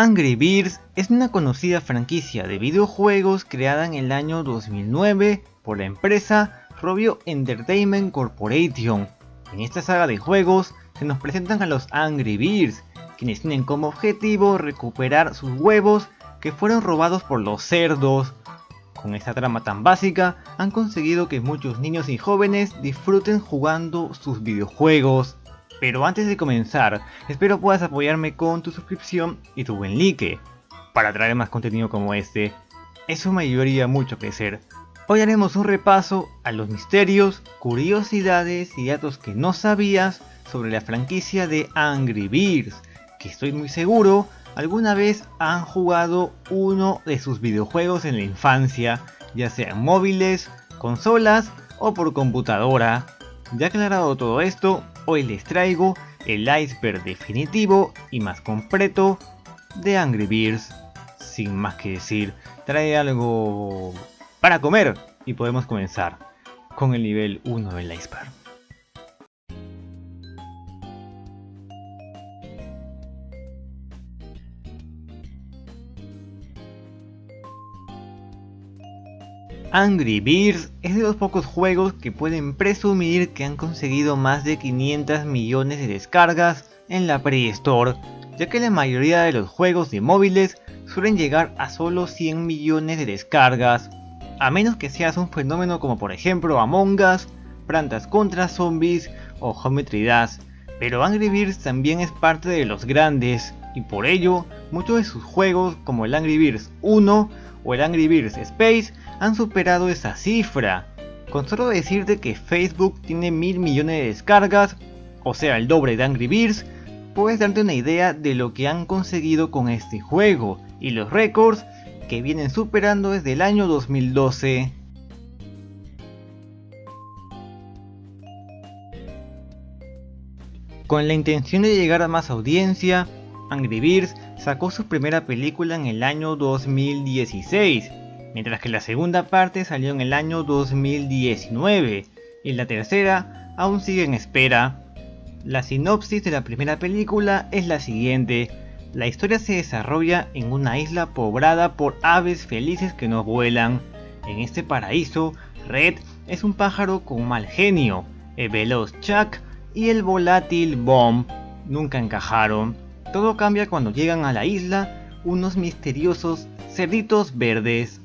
Angry Birds es una conocida franquicia de videojuegos creada en el año 2009 por la empresa Rovio Entertainment Corporation. En esta saga de juegos se nos presentan a los Angry Birds, quienes tienen como objetivo recuperar sus huevos que fueron robados por los cerdos. Con esta trama tan básica han conseguido que muchos niños y jóvenes disfruten jugando sus videojuegos. Pero antes de comenzar, espero puedas apoyarme con tu suscripción y tu buen like, para traer más contenido como este. Eso me ayudaría mucho a crecer. Hoy haremos un repaso a los misterios, curiosidades y datos que no sabías sobre la franquicia de Angry Birds, que estoy muy seguro alguna vez han jugado uno de sus videojuegos en la infancia, ya sean móviles, consolas o por computadora. Ya aclarado todo esto, hoy les traigo el iceberg definitivo y más completo de Angry Birds. Sin más que decir, trae algo para comer y podemos comenzar con el nivel 1 del iceberg. Angry Birds es de los pocos juegos que pueden presumir que han conseguido más de 500 millones de descargas en la Play Store, ya que la mayoría de los juegos de móviles suelen llegar a solo 100 millones de descargas, a menos que seas un fenómeno como por ejemplo Among Us, Plantas contra Zombies o Geometry Dash, pero Angry Birds también es parte de los grandes, y por ello muchos de sus juegos como el Angry Birds 1 o el Angry Birds Space han superado esa cifra. Con solo decirte que Facebook tiene 1000 millones de descargas, o sea el doble de Angry Birds, puedes darte una idea de lo que han conseguido con este juego y los récords que vienen superando desde el año 2012. Con la intención de llegar a más audiencia, Angry Birds sacó su primera película en el año 2016, mientras que la segunda parte salió en el año 2019 y la tercera aún sigue en espera. La sinopsis de la primera película es la siguiente: la historia se desarrolla en una isla poblada por aves felices que no vuelan. En este paraíso, Red es un pájaro con mal genio, el veloz Chuck y el volátil Bomb nunca encajaron. Todo cambia cuando llegan a la isla unos misteriosos cerditos verdes.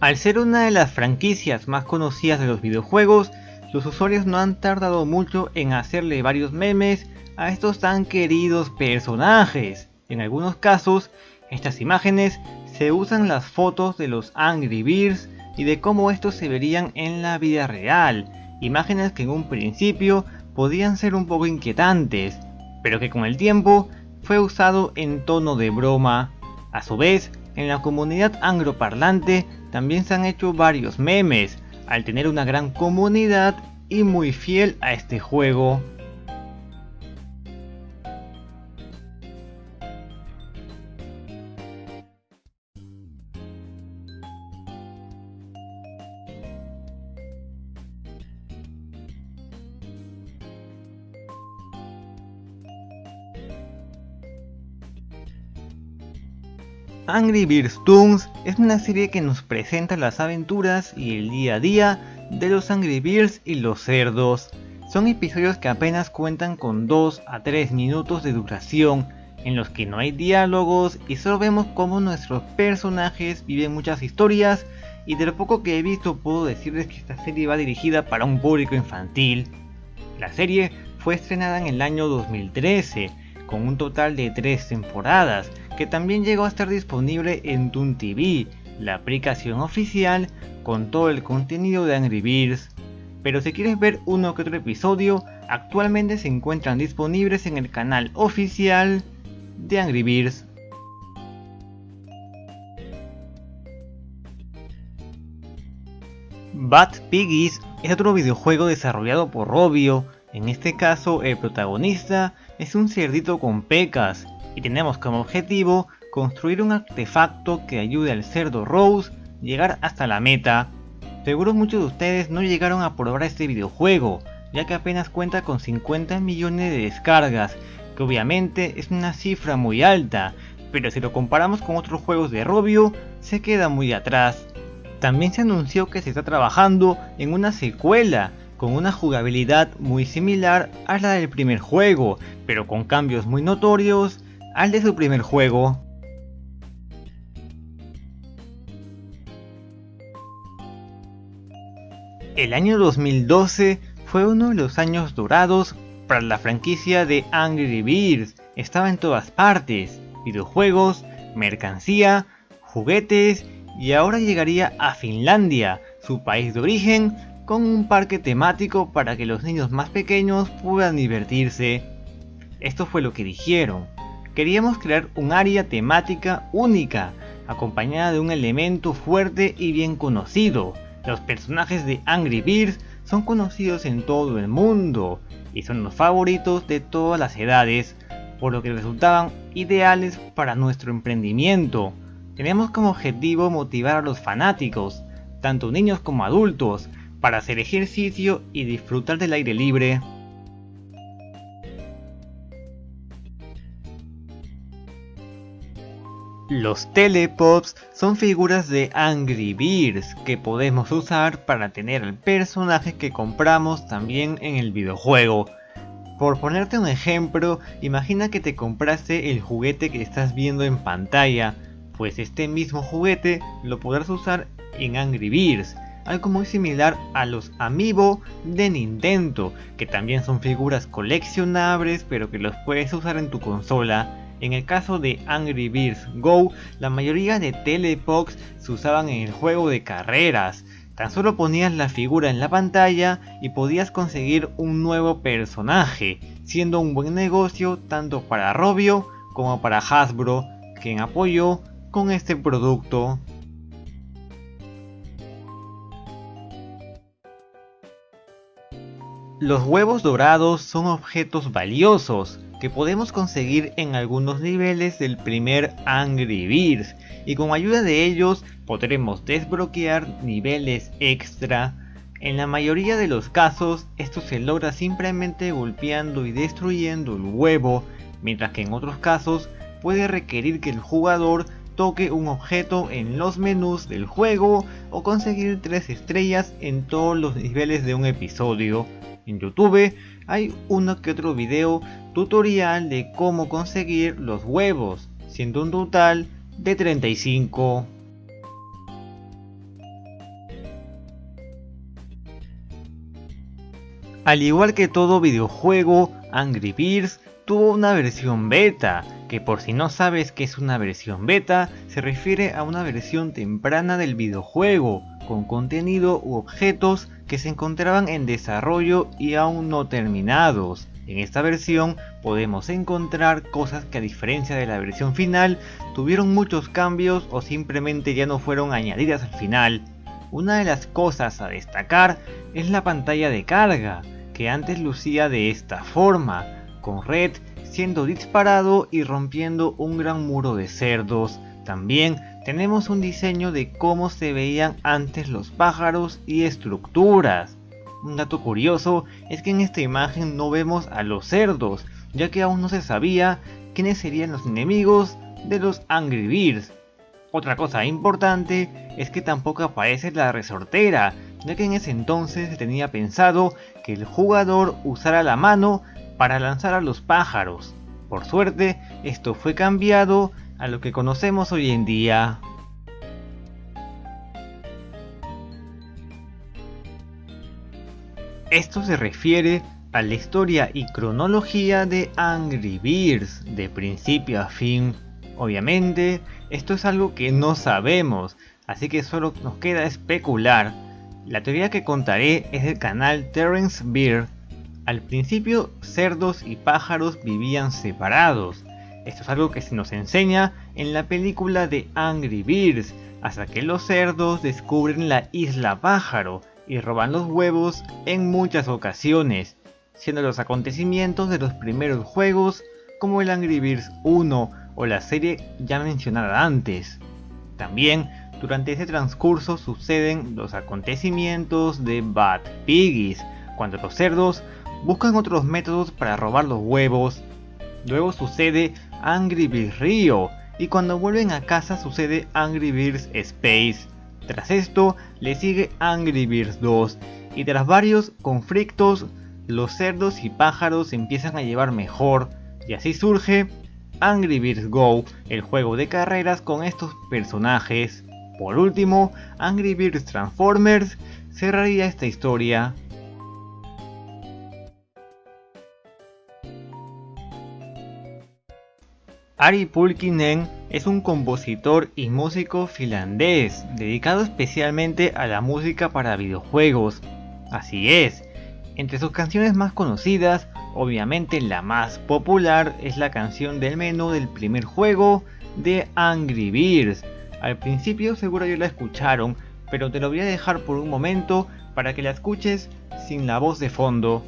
Al ser una de las franquicias más conocidas de los videojuegos, los usuarios no han tardado mucho en hacerle varios memes a estos tan queridos personajes. En algunos casos, estas imágenes se usan las fotos de los Angry Birds y de cómo estos se verían en la vida real, imágenes que en un principio podían ser un poco inquietantes, pero que con el tiempo fue usado en tono de broma. A su vez, en la comunidad angloparlante también se han hecho varios memes, al tener una gran comunidad y muy fiel a este juego. Angry Birds Toons es una serie que nos presenta las aventuras y el día a día de los Angry Birds y los cerdos. Son episodios que apenas cuentan con 2 a 3 minutos de duración, en los que no hay diálogos y solo vemos cómo nuestros personajes viven muchas historias, y de lo poco que he visto puedo decirles que esta serie va dirigida para un público infantil. La serie fue estrenada en el año 2013, con un total de 3 temporadas, que también llegó a estar disponible en Toon TV, la aplicación oficial con todo el contenido de Angry Birds. Pero si quieres ver uno que otro episodio, actualmente se encuentran disponibles en el canal oficial de Angry Birds. Bad Piggies es otro videojuego desarrollado por Rovio. En este caso el protagonista es un cerdito con pecas y tenemos como objetivo construir un artefacto que ayude al cerdo Rose a llegar hasta la meta. Seguro muchos de ustedes no llegaron a probar este videojuego, ya que apenas cuenta con 50 millones de descargas, que obviamente es una cifra muy alta, pero si lo comparamos con otros juegos de Rovio, se queda muy atrás. También se anunció que se está trabajando en una secuela, con una jugabilidad muy similar a la del primer juego, pero con cambios muy notorios al de su primer juego. El año 2012 fue uno de los años dorados para la franquicia de Angry Birds. Estaba en todas partes: videojuegos, mercancía, juguetes, y ahora llegaría a Finlandia, su país de origen, con un parque temático para que los niños más pequeños puedan divertirse. Esto fue lo que dijeron: queríamos crear un área temática única, acompañada de un elemento fuerte y bien conocido. Los personajes de Angry Birds son conocidos en todo el mundo y son los favoritos de todas las edades, por lo que resultaban ideales para nuestro emprendimiento. Tenemos como objetivo motivar a los fanáticos, tanto niños como adultos, para hacer ejercicio y disfrutar del aire libre. Los Telepops son figuras de Angry Birds que podemos usar para tener el personaje que compramos también en el videojuego. Por ponerte un ejemplo, imagina que te compraste el juguete que estás viendo en pantalla, pues este mismo juguete lo podrás usar en Angry Birds, algo muy similar a los Amiibo de Nintendo, que también son figuras coleccionables pero que los puedes usar en tu consola. En el caso de Angry Birds Go, la mayoría de Telepops se usaban en el juego de carreras. Tan solo ponías la figura en la pantalla y podías conseguir un nuevo personaje, siendo un buen negocio tanto para Rovio como para Hasbro, quien apoyó con este producto. Los huevos dorados son objetos valiosos que podemos conseguir en algunos niveles del primer Angry Birds, y con ayuda de ellos podremos desbloquear niveles extra. En la mayoría de los casos esto se logra simplemente golpeando y destruyendo el huevo, mientras que en otros casos puede requerir que el jugador toque un objeto en los menús del juego o conseguir 3 estrellas en todos los niveles de un episodio. En YouTube hay uno que otro video tutorial de cómo conseguir los huevos, siendo un total de 35. Al igual que todo videojuego, Angry Birds tuvo una versión beta, que por si no sabes qué es una versión beta, se refiere a una versión temprana del videojuego, con contenido u objetos que se encontraban en desarrollo y aún no terminados. En esta versión podemos encontrar cosas que, a diferencia de la versión final, tuvieron muchos cambios o simplemente ya no fueron añadidas al final. Una de las cosas a destacar es la pantalla de carga, que antes lucía de esta forma, con Red siendo disparado y rompiendo un gran muro de cerdos. También tenemos un diseño de cómo se veían antes los pájaros y estructuras. Un dato curioso es que en esta imagen no vemos a los cerdos, ya que aún no se sabía quiénes serían los enemigos de los Angry Birds. Otra cosa importante es que tampoco aparece la resortera, ya que en ese entonces se tenía pensado que el jugador usara la mano para lanzar a los pájaros. Por suerte, esto fue cambiado a lo que conocemos hoy en día. Esto se refiere a la historia y cronología de Angry Birds, de principio a fin. Obviamente, esto es algo que no sabemos, así que solo nos queda especular. La teoría que contaré es del canal Terence Beard. Al principio, cerdos y pájaros vivían separados. Esto es algo que se nos enseña en la película de Angry Birds, hasta que los cerdos descubren la isla pájaro y roban los huevos en muchas ocasiones, siendo los acontecimientos de los primeros juegos como el Angry Birds 1 o la serie ya mencionada antes. También durante ese transcurso suceden los acontecimientos de Bad Piggies, cuando los cerdos buscan otros métodos para robar los huevos. Luego sucede Angry Birds Rio, y cuando vuelven a casa sucede Angry Birds Space. Tras esto le sigue Angry Birds 2, y tras varios conflictos, los cerdos y pájaros se empiezan a llevar mejor, y así surge Angry Birds Go, el juego de carreras con estos personajes. Por último, Angry Birds Transformers cerraría esta historia. Ari Pulkkinen es un compositor y músico finlandés, dedicado especialmente a la música para videojuegos. Así es, entre sus canciones más conocidas, obviamente la más popular es la canción del menú del primer juego de Angry Birds. Al principio seguro ya la escucharon, pero te lo voy a dejar por un momento para que la escuches sin la voz de fondo.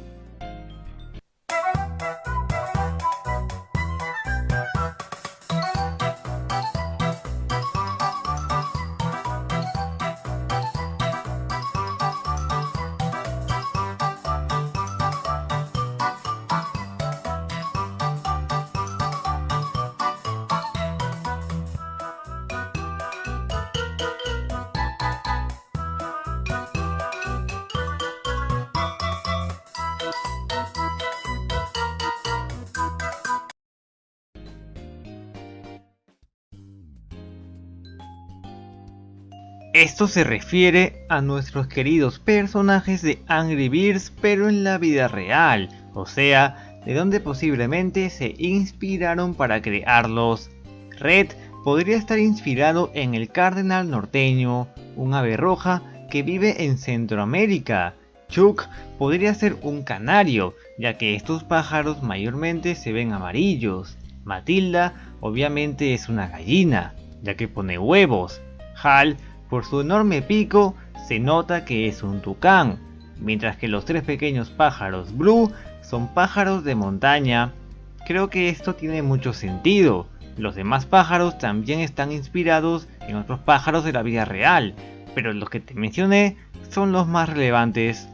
Esto se refiere a nuestros queridos personajes de Angry Birds, pero en la vida real, o sea, de donde posiblemente se inspiraron para crearlos. Red podría estar inspirado en el cardenal norteño, un ave roja que vive en Centroamérica. Chuck podría ser un canario, ya que estos pájaros mayormente se ven amarillos. Matilda obviamente es una gallina, ya que pone huevos. Hal, por su enorme pico, se nota que es un tucán, mientras que los tres pequeños pájaros Blue son pájaros de montaña. Creo que esto tiene mucho sentido. Los demás pájaros también están inspirados en otros pájaros de la vida real, pero los que te mencioné son los más relevantes.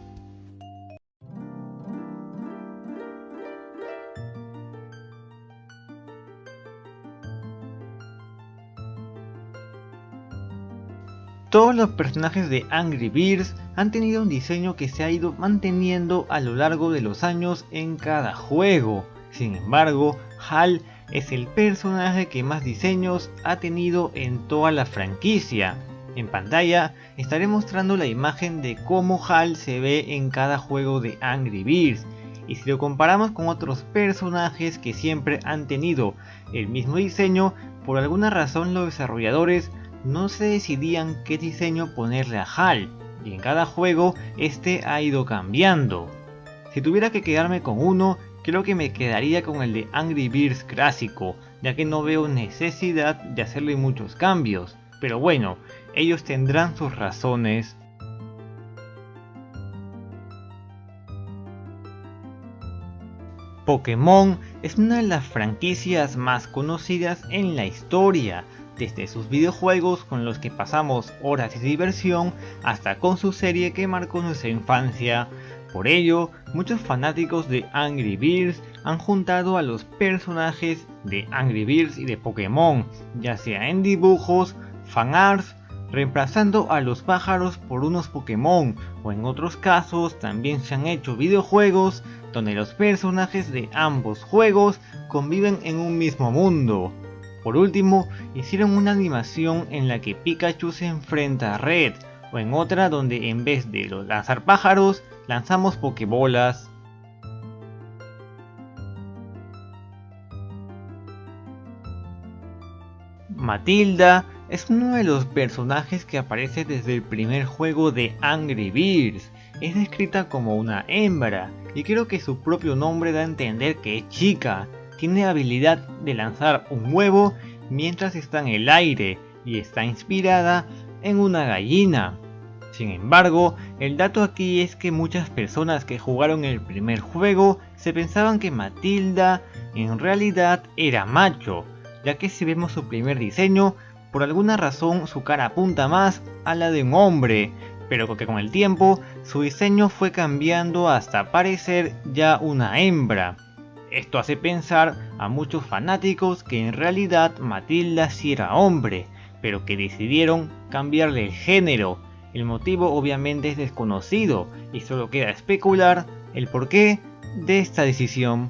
Todos los personajes de Angry Birds han tenido un diseño que se ha ido manteniendo a lo largo de los años en cada juego. Sin embargo, Hal es el personaje que más diseños ha tenido en toda la franquicia. En pantalla estaré mostrando la imagen de cómo Hal se ve en cada juego de Angry Birds, y si lo comparamos con otros personajes que siempre han tenido el mismo diseño, por alguna razón los desarrolladores no se decidían qué diseño ponerle a Hal, y en cada juego este ha ido cambiando. Si tuviera que quedarme con uno, creo que me quedaría con el de Angry Birds clásico, ya que no veo necesidad de hacerle muchos cambios, pero bueno, ellos tendrán sus razones. Pokémon es una de las franquicias más conocidas en la historia, desde sus videojuegos con los que pasamos horas de diversión hasta con su serie que marcó nuestra infancia. Por ello, muchos fanáticos de Angry Birds han juntado a los personajes de Angry Birds y de Pokémon, ya sea en dibujos, fanarts, reemplazando a los pájaros por unos Pokémon, o en otros casos también se han hecho videojuegos donde los personajes de ambos juegos conviven en un mismo mundo. Por último, hicieron una animación en la que Pikachu se enfrenta a Red, o en otra donde en vez de lanzar pájaros, lanzamos pokebolas. Matilda es uno de los personajes que aparece desde el primer juego de Angry Birds. Es descrita como una hembra, y creo que su propio nombre da a entender que es chica. Tiene habilidad de lanzar un huevo mientras está en el aire, y está inspirada en una gallina. Sin embargo, el dato aquí es que muchas personas que jugaron el primer juego se pensaban que Matilda en realidad era macho, ya que si vemos su primer diseño, por alguna razón su cara apunta más a la de un hombre, pero que con el tiempo su diseño fue cambiando hasta parecer ya una hembra. Esto hace pensar a muchos fanáticos que en realidad Matilda sí era hombre, pero que decidieron cambiarle el género. El motivo obviamente es desconocido y solo queda especular el porqué de esta decisión.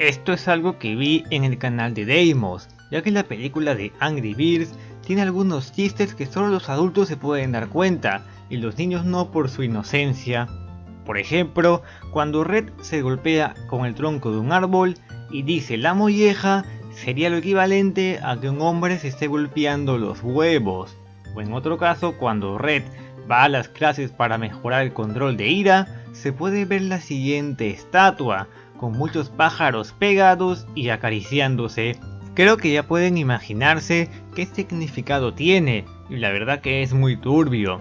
Esto es algo que vi en el canal de Deimos, ya que la película de Angry Birds tiene algunos chistes que solo los adultos se pueden dar cuenta y los niños no por su inocencia. Por ejemplo, cuando Red se golpea con el tronco de un árbol y dice la molleja, sería lo equivalente a que un hombre se esté golpeando los huevos. O en otro caso, cuando Red va a las clases para mejorar el control de ira, se puede ver la siguiente estatua, con muchos pájaros pegados y acariciándose. Creo que ya pueden imaginarse qué significado tiene, y la verdad que es muy turbio.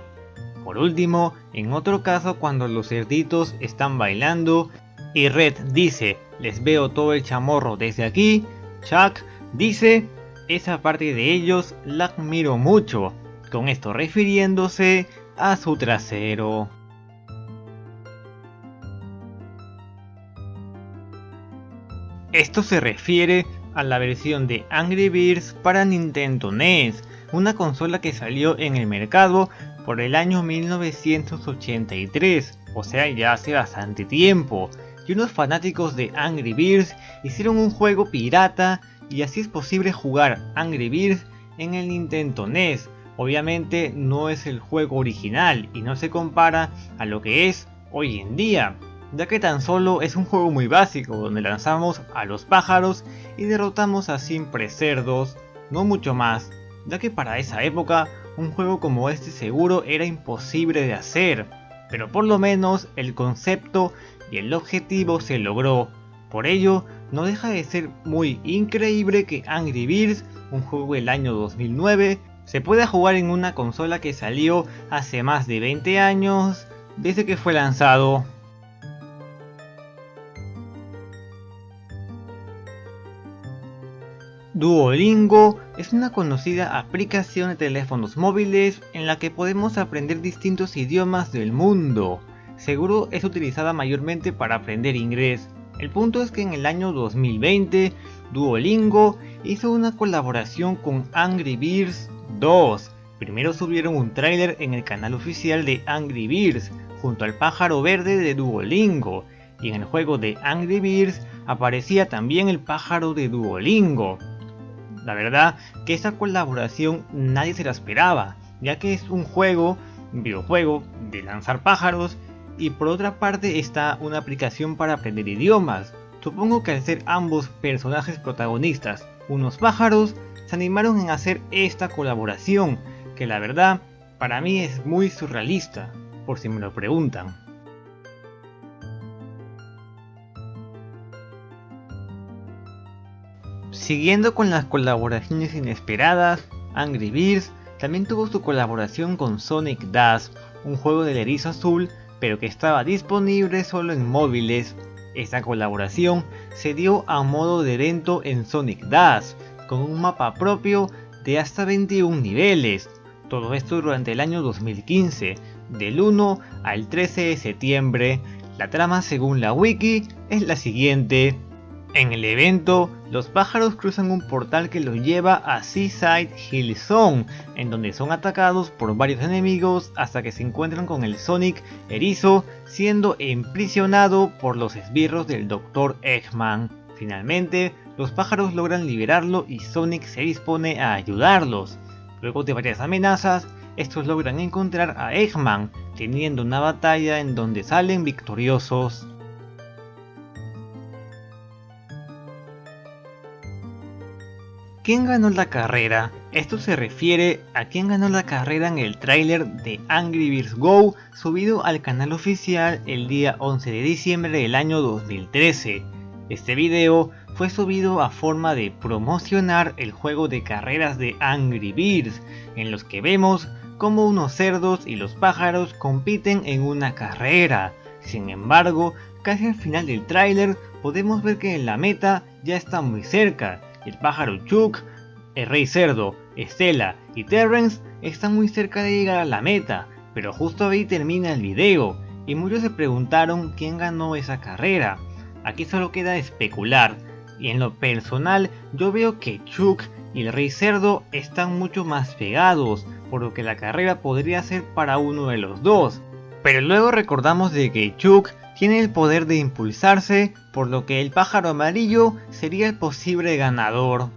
Por último, en otro caso cuando los cerditos están bailando y Red dice les veo todo el chamorro desde aquí, Chuck dice esa parte de ellos la admiro mucho, con esto refiriéndose a su trasero. Esto se refiere a la versión de Angry Birds para Nintendo NES, una consola que salió en el mercado por el año 1983, o sea ya hace bastante tiempo, y unos fanáticos de Angry Birds hicieron un juego pirata y así es posible jugar Angry Birds en el Nintendo NES. Obviamente no es el juego original y no se compara a lo que es hoy en día, ya que tan solo es un juego muy básico donde lanzamos a los pájaros y derrotamos a siempre cerdos, no mucho más, ya que para esa época un juego como este seguro era imposible de hacer, pero por lo menos el concepto y el objetivo se logró. Por ello, no deja de ser muy increíble que Angry Birds, un juego del año 2009, se pueda jugar en una consola que salió hace más de 20 años desde que fue lanzado. Duolingo es una conocida aplicación de teléfonos móviles en la que podemos aprender distintos idiomas del mundo. Seguro es utilizada mayormente para aprender inglés. El punto es que en el año 2020 Duolingo hizo una colaboración con Angry Birds 2. Primero subieron un tráiler en el canal oficial de Angry Birds junto al pájaro verde de Duolingo, y en el juego de Angry Birds aparecía también el pájaro de Duolingo. La verdad que esta colaboración nadie se la esperaba, ya que es un videojuego de lanzar pájaros, y por otra parte está una aplicación para aprender idiomas. Supongo que al ser ambos personajes protagonistas unos pájaros, se animaron en hacer esta colaboración, que la verdad para mí es muy surrealista, por si me lo preguntan. Siguiendo con las colaboraciones inesperadas, Angry Birds también tuvo su colaboración con Sonic Dash, un juego del erizo azul, pero que estaba disponible solo en móviles. Esta colaboración se dio a modo de evento en Sonic Dash, con un mapa propio de hasta 21 niveles. Todo esto durante el año 2015, del 1 al 13 de septiembre. La trama, según la wiki, es la siguiente. En el evento, los pájaros cruzan un portal que los lleva a Seaside Hill Zone, en donde son atacados por varios enemigos hasta que se encuentran con el Sonic erizo, siendo emprisionado por los esbirros del Dr. Eggman. Finalmente, los pájaros logran liberarlo y Sonic se dispone a ayudarlos. Luego de varias amenazas, estos logran encontrar a Eggman, teniendo una batalla en donde salen victoriosos. ¿Quién ganó la carrera? Esto se refiere a quién ganó la carrera en el tráiler de Angry Birds Go, subido al canal oficial el día 11 de diciembre del año 2013. Este video fue subido a forma de promocionar el juego de carreras de Angry Birds, en los que vemos cómo unos cerdos y los pájaros compiten en una carrera. Sin embargo, casi al final del tráiler podemos ver que la meta ya está muy cerca, el pájaro Chuck, el rey cerdo, Stella y Terrence están muy cerca de llegar a la meta, pero justo ahí termina el video y muchos se preguntaron quién ganó esa carrera. Aquí solo queda especular, y en lo personal yo veo que Chuck y el rey cerdo están mucho más pegados, por lo que la carrera podría ser para uno de los dos. Pero luego recordamos de que Chuck tiene el poder de impulsarse, por lo que el pájaro amarillo sería el posible ganador.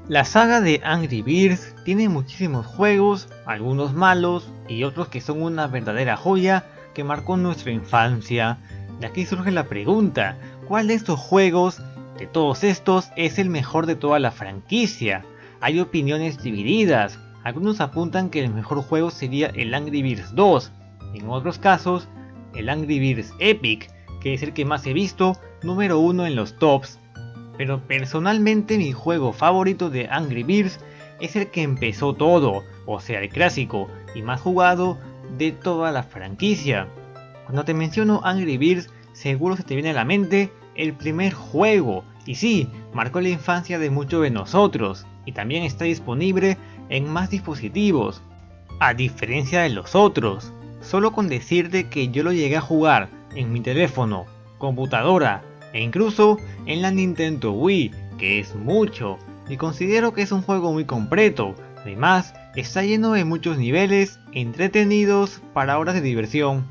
La saga de Angry Birds tiene muchísimos juegos, algunos malos y otros que son una verdadera joya que marcó nuestra infancia. De aquí surge la pregunta, ¿cuál de estos juegos, de todos estos, es el mejor de toda la franquicia? Hay opiniones divididas, algunos apuntan que el mejor juego sería el Angry Birds 2, en otros casos el Angry Birds Epic, que es el que más he visto, número 1 en los tops. Pero personalmente mi juego favorito de Angry Birds es el que empezó todo, o sea el clásico y más jugado de toda la franquicia. Cuando te menciono Angry Birds seguro se te viene a la mente el primer juego, y sí, marcó la infancia de muchos de nosotros, y también está disponible en más dispositivos, a diferencia de los otros. Solo con decirte que yo lo llegué a jugar en mi teléfono, computadora e incluso en la Nintendo Wii, que es mucho, y considero que es un juego muy completo. Además, está lleno de muchos niveles entretenidos para horas de diversión.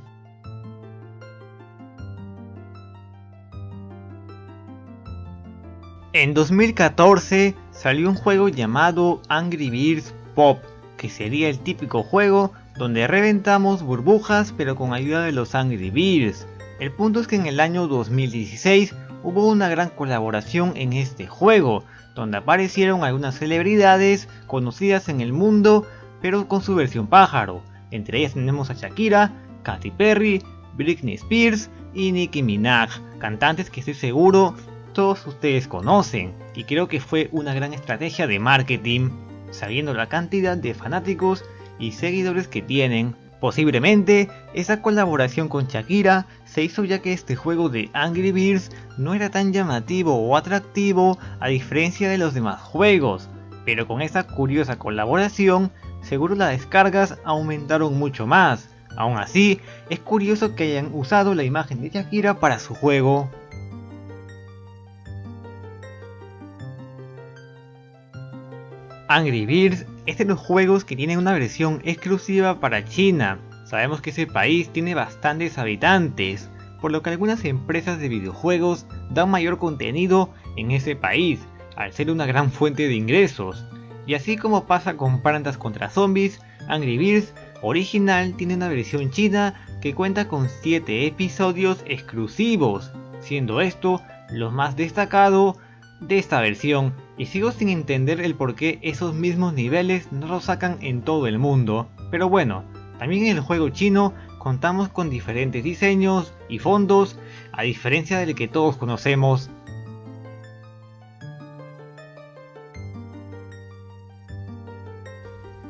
En 2014 salió un juego llamado Angry Birds Pop, que sería el típico juego donde reventamos burbujas pero con ayuda de los Angry Birds. El punto es que en el año 2016 hubo una gran colaboración en este juego, donde aparecieron algunas celebridades conocidas en el mundo pero con su versión pájaro. Entre ellas tenemos a Shakira, Katy Perry, Britney Spears y Nicki Minaj, cantantes que estoy seguro todos ustedes conocen, y creo que fue una gran estrategia de marketing, sabiendo la cantidad de fanáticos y seguidores que tienen. Posiblemente esa colaboración con Shakira se hizo ya que este juego de Angry Birds no era tan llamativo o atractivo a diferencia de los demás juegos, pero con esta curiosa colaboración seguro las descargas aumentaron mucho más. Aún así, es curioso que hayan usado la imagen de Shakira para su juego. Angry Birds es de los juegos que tienen una versión exclusiva para China. Sabemos que ese país tiene bastantes habitantes, por lo que algunas empresas de videojuegos dan mayor contenido en ese país, al ser una gran fuente de ingresos. Y así como pasa con Plantas contra Zombies, Angry Birds original tiene una versión china que cuenta con 7 episodios exclusivos, siendo esto lo más destacado de esta versión, y sigo sin entender el por qué esos mismos niveles no los sacan en todo el mundo. Pero bueno, también en el juego chino contamos con diferentes diseños y fondos, a diferencia del que todos conocemos.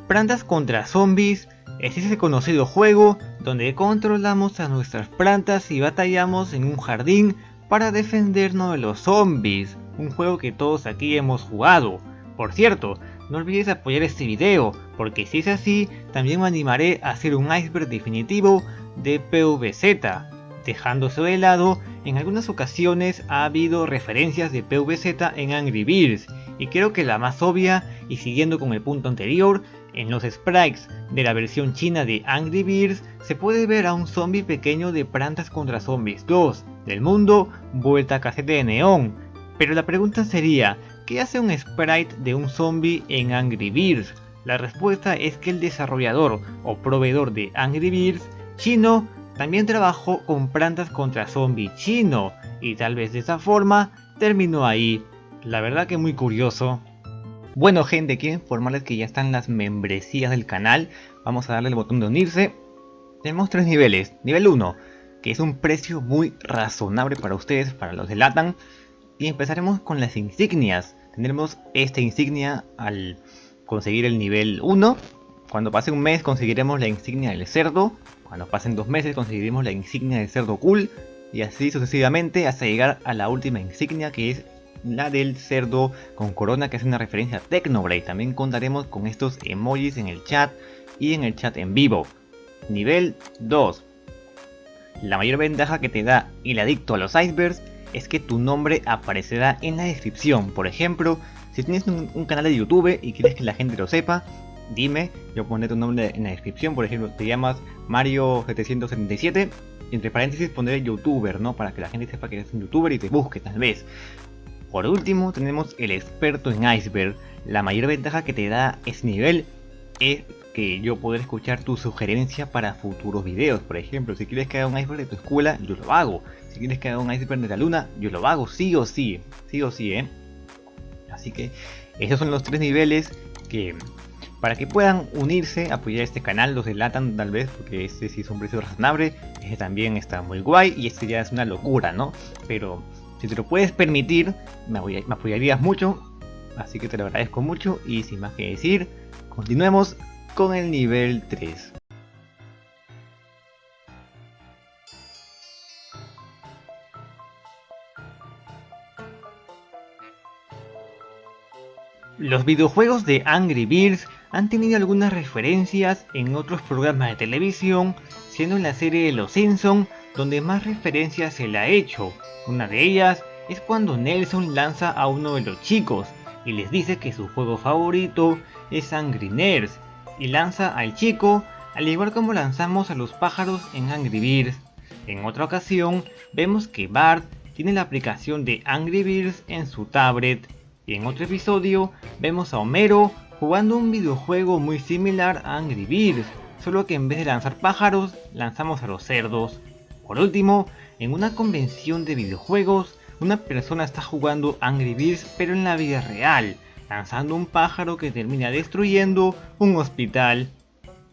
Plantas contra Zombies es ese conocido juego donde controlamos a nuestras plantas y batallamos en un jardín para defendernos de los zombies, un juego que todos aquí hemos jugado. Por cierto, no olvides apoyar este video, porque si es así, también me animaré a hacer un iceberg definitivo de PvZ. Dejándose de lado, en algunas ocasiones ha habido referencias de PvZ en Angry Birds, y creo que la más obvia, y siguiendo con el punto anterior, en los sprites de la versión china de Angry Birds se puede ver a un zombie pequeño de Plantas contra Zombies 2, del mundo Vuelta a Casete de Neón. Pero la pregunta sería, ¿qué hace un sprite de un zombie en Angry Birds? La respuesta es que el desarrollador o proveedor de Angry Birds chino también trabajó con Plantas contra Zombies chino, y tal vez de esa forma terminó ahí. La verdad que muy curioso. Bueno gente, quiero informarles que ya están las membresías del canal. Vamos a darle el botón de unirse. Tenemos 3 niveles. Nivel 1, que es un precio muy razonable para ustedes, para los de LATAM. Y empezaremos con las insignias. Tendremos esta insignia al conseguir el nivel 1. Cuando pase un mes conseguiremos la insignia del cerdo. Cuando pasen 2 meses conseguiremos la insignia del cerdo cool. y así sucesivamente hasta llegar a la última insignia, que es la del cerdo con corona, que hace una referencia a Technoblade. También contaremos con estos emojis en el chat y en el chat en vivo. Nivel 2. La mayor ventaja que te da el adicto a los icebergs es que tu nombre aparecerá en la descripción. Por ejemplo, si tienes un canal de YouTube y quieres que la gente lo sepa, dime, yo pondré tu nombre en la descripción. Por ejemplo, te llamas Mario777, entre paréntesis pondré youtuber, ¿no? Para que la gente sepa que eres un youtuber y te busque tal vez. Por último, tenemos el experto en iceberg. La mayor ventaja que te da ese nivel es que yo poder escuchar tu sugerencia para futuros videos. Por ejemplo, si quieres que haga un iceberg de tu escuela, yo lo hago. Si quieres que haga un iceberg de la luna, yo lo hago, sí o sí, Así que esos son los 3 niveles que, para que puedan unirse, apoyar este canal. Los delatan tal vez, porque este sí es un precio razonable, este también está muy guay y este ya es una locura, ¿no? Pero si te lo puedes permitir, me apoyarías mucho, así que te lo agradezco mucho. Y sin más que decir, continuemos con el nivel 3. Los videojuegos de Angry Birds han tenido algunas referencias en otros programas de televisión, siendo en la serie de Los Simpson donde más referencias se le ha hecho. Una de ellas es cuando Nelson lanza a uno de los chicos y les dice que su juego favorito es Angry Nerds, y lanza al chico al igual como lanzamos a los pájaros en Angry Birds. En otra ocasión vemos que Bart tiene la aplicación de Angry Birds en su tablet, y en otro episodio vemos a Homero jugando un videojuego muy similar a Angry Birds, solo que en vez de lanzar pájaros, lanzamos a los cerdos. Por último, en una convención de videojuegos, una persona está jugando Angry Birds pero en la vida real, lanzando un pájaro que termina destruyendo un hospital.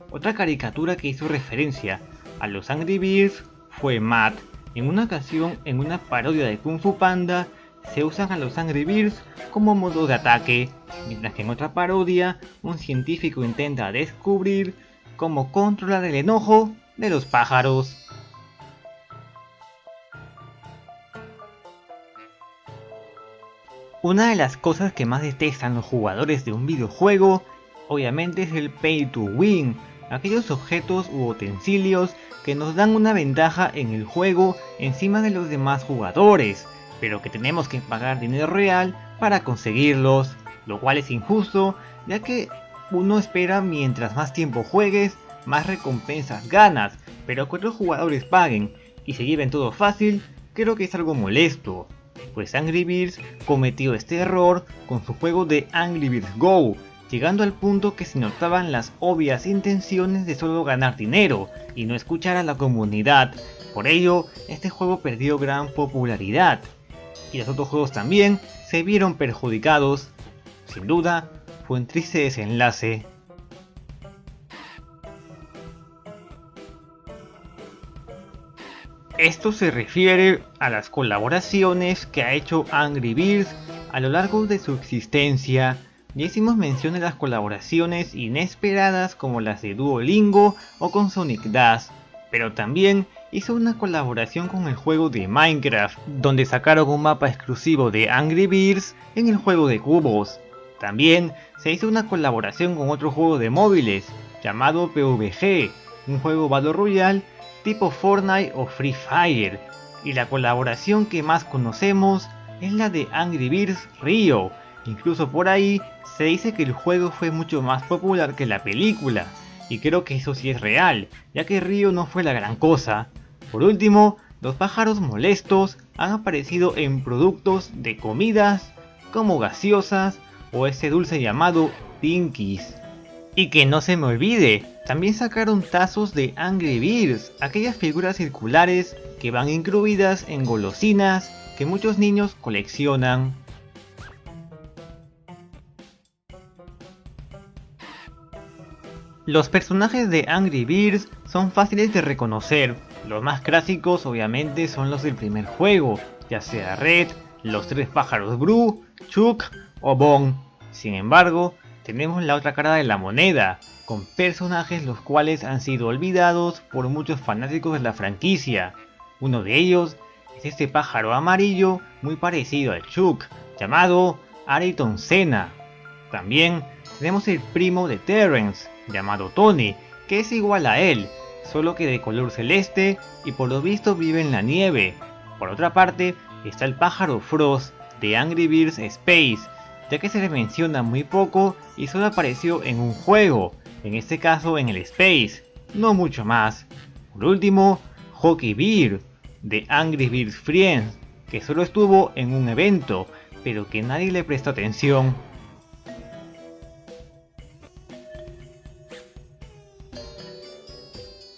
Otra caricatura que hizo referencia a los Angry Birds fue Matt. En una ocasión, en una parodia de Kung Fu Panda, se usan a los Angry Birds como modo de ataque, mientras que en otra parodia, un científico intenta descubrir cómo controlar el enojo de los pájaros. Una de las cosas que más detestan los jugadores de un videojuego, obviamente, es el pay to win, aquellos objetos u utensilios que nos dan una ventaja en el juego encima de los demás jugadores, pero que tenemos que pagar dinero real para conseguirlos, lo cual es injusto, ya que uno espera mientras más tiempo juegues, más recompensas ganas, pero que otros jugadores paguen y se lleven todo fácil, creo que es algo molesto. Pues Angry Birds cometió este error con su juego de Angry Birds Go, llegando al punto que se notaban las obvias intenciones de solo ganar dinero y no escuchar a la comunidad. Por ello, este juego perdió gran popularidad, y los otros juegos también se vieron perjudicados. Sin duda, fue un triste desenlace. Esto se refiere a las colaboraciones que ha hecho Angry Birds a lo largo de su existencia. Ya hicimos mención de las colaboraciones inesperadas como las de Duolingo o con Sonic Dash, pero también hizo una colaboración con el juego de Minecraft, donde sacaron un mapa exclusivo de Angry Birds en el juego de cubos. También se hizo una colaboración con otro juego de móviles, llamado PUBG, un juego Battle Royale tipo Fortnite o Free Fire, y la colaboración que más conocemos es la de Angry Birds Rio. Incluso por ahí se dice que el juego fue mucho más popular que la película, y creo que eso sí es real, ya que Rio no fue la gran cosa. Por último, los pájaros molestos han aparecido en productos de comidas como gaseosas o ese dulce llamado Pinkies. Y que no se me olvide, también sacaron tazos de Angry Birds, aquellas figuras circulares que van incluidas en golosinas que muchos niños coleccionan. Los personajes de Angry Birds son fáciles de reconocer. Los más clásicos obviamente son los del primer juego, ya sea Red, los 3 pájaros Gru, Chuck o Bon. Sin embargo, tenemos la otra cara de la moneda, con personajes los cuales han sido olvidados por muchos fanáticos de la franquicia. Uno de ellos es este pájaro amarillo muy parecido al Chuck, llamado Ayrton Senna. También tenemos el primo de Terrence, llamado Tony, que es igual a él, solo que de color celeste y por lo visto vive en la nieve. Por otra parte, está el pájaro Frost de Angry Birds Space, ya que se le menciona muy poco y solo apareció en un juego, en este caso en el Space, no mucho más. Por último, Hockey Bear de Angry Birds Friends, que solo estuvo en un evento, pero que nadie le prestó atención.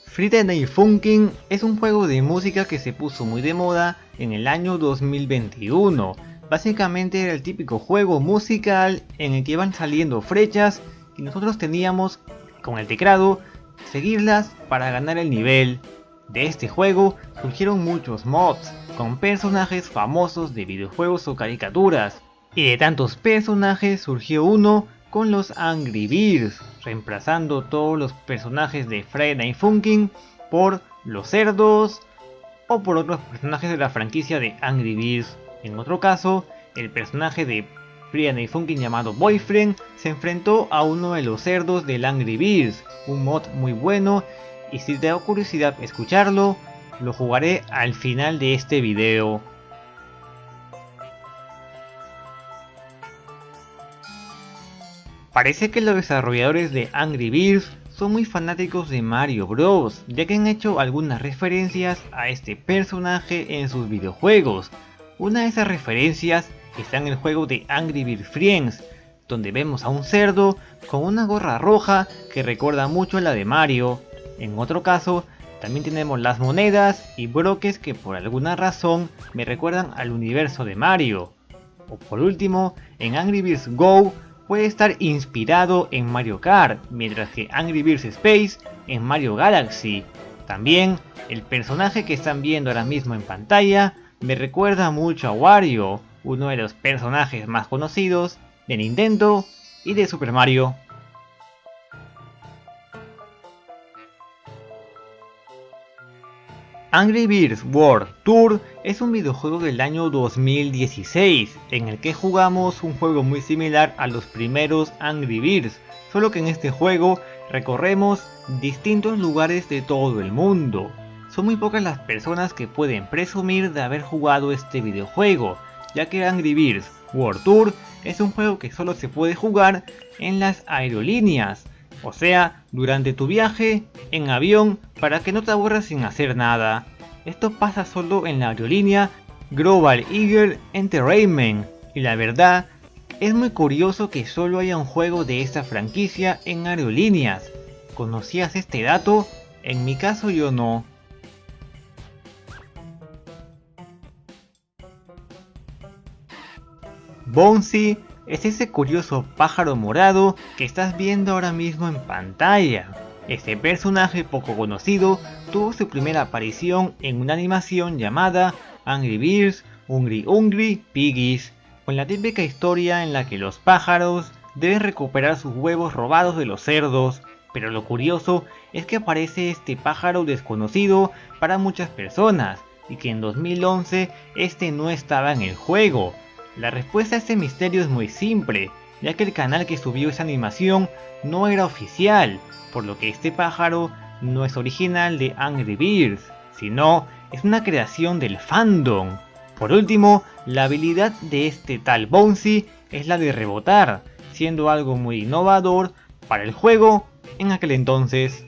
Friday Night Funkin' es un juego de música que se puso muy de moda en el año 2021. Básicamente era el típico juego musical en el que iban saliendo flechas y nosotros teníamos con el teclado seguirlas para ganar el nivel. De este juego surgieron muchos mods con personajes famosos de videojuegos o caricaturas. Y de tantos personajes surgió uno con los Angry Birds, reemplazando todos los personajes de Friday Night Funkin' por los cerdos o por otros personajes de la franquicia de Angry Birds. En otro caso, el personaje de Friday Night Funkin' llamado Boyfriend se enfrentó a uno de los cerdos del Angry Birds, un mod muy bueno, y si te da curiosidad escucharlo, lo jugaré al final de este video. Parece que los desarrolladores de Angry Birds son muy fanáticos de Mario Bros, ya que han hecho algunas referencias a este personaje en sus videojuegos. Una de esas referencias está en el juego de Angry Birds Friends, donde vemos a un cerdo con una gorra roja que recuerda mucho a la de Mario. En otro caso, también tenemos las monedas y bloques que por alguna razón me recuerdan al universo de Mario. O por último, en Angry Birds Go puede estar inspirado en Mario Kart, mientras que Angry Birds Space en Mario Galaxy. También, el personaje que están viendo ahora mismo en pantalla me recuerda mucho a Wario, uno de los personajes más conocidos de Nintendo y de Super Mario. Angry Birds World Tour es un videojuego del año 2016 en el que jugamos un juego muy similar a los primeros Angry Birds, solo que en este juego recorremos distintos lugares de todo el mundo. Son muy pocas las personas que pueden presumir de haber jugado este videojuego, ya que Angry Birds World Tour es un juego que solo se puede jugar en las aerolíneas, o sea, durante tu viaje en avión para que no te aburras sin hacer nada. Esto pasa solo en la aerolínea Global Eagle Entertainment y la verdad es muy curioso que solo haya un juego de esta franquicia en aerolíneas. ¿Conocías este dato? En mi caso yo no. Bouncy es ese curioso pájaro morado que estás viendo ahora mismo en pantalla. Este personaje poco conocido tuvo su primera aparición en una animación llamada Angry Birds Hungry Hungry Piggies, con la típica historia en la que los pájaros deben recuperar sus huevos robados de los cerdos, pero lo curioso es que aparece este pájaro desconocido para muchas personas y que en 2011 este no estaba en el juego. La respuesta a este misterio es muy simple, ya que el canal que subió esa animación no era oficial, por lo que este pájaro no es original de Angry Birds, sino es una creación del fandom. Por último, la habilidad de este tal Bouncy es la de rebotar, siendo algo muy innovador para el juego en aquel entonces.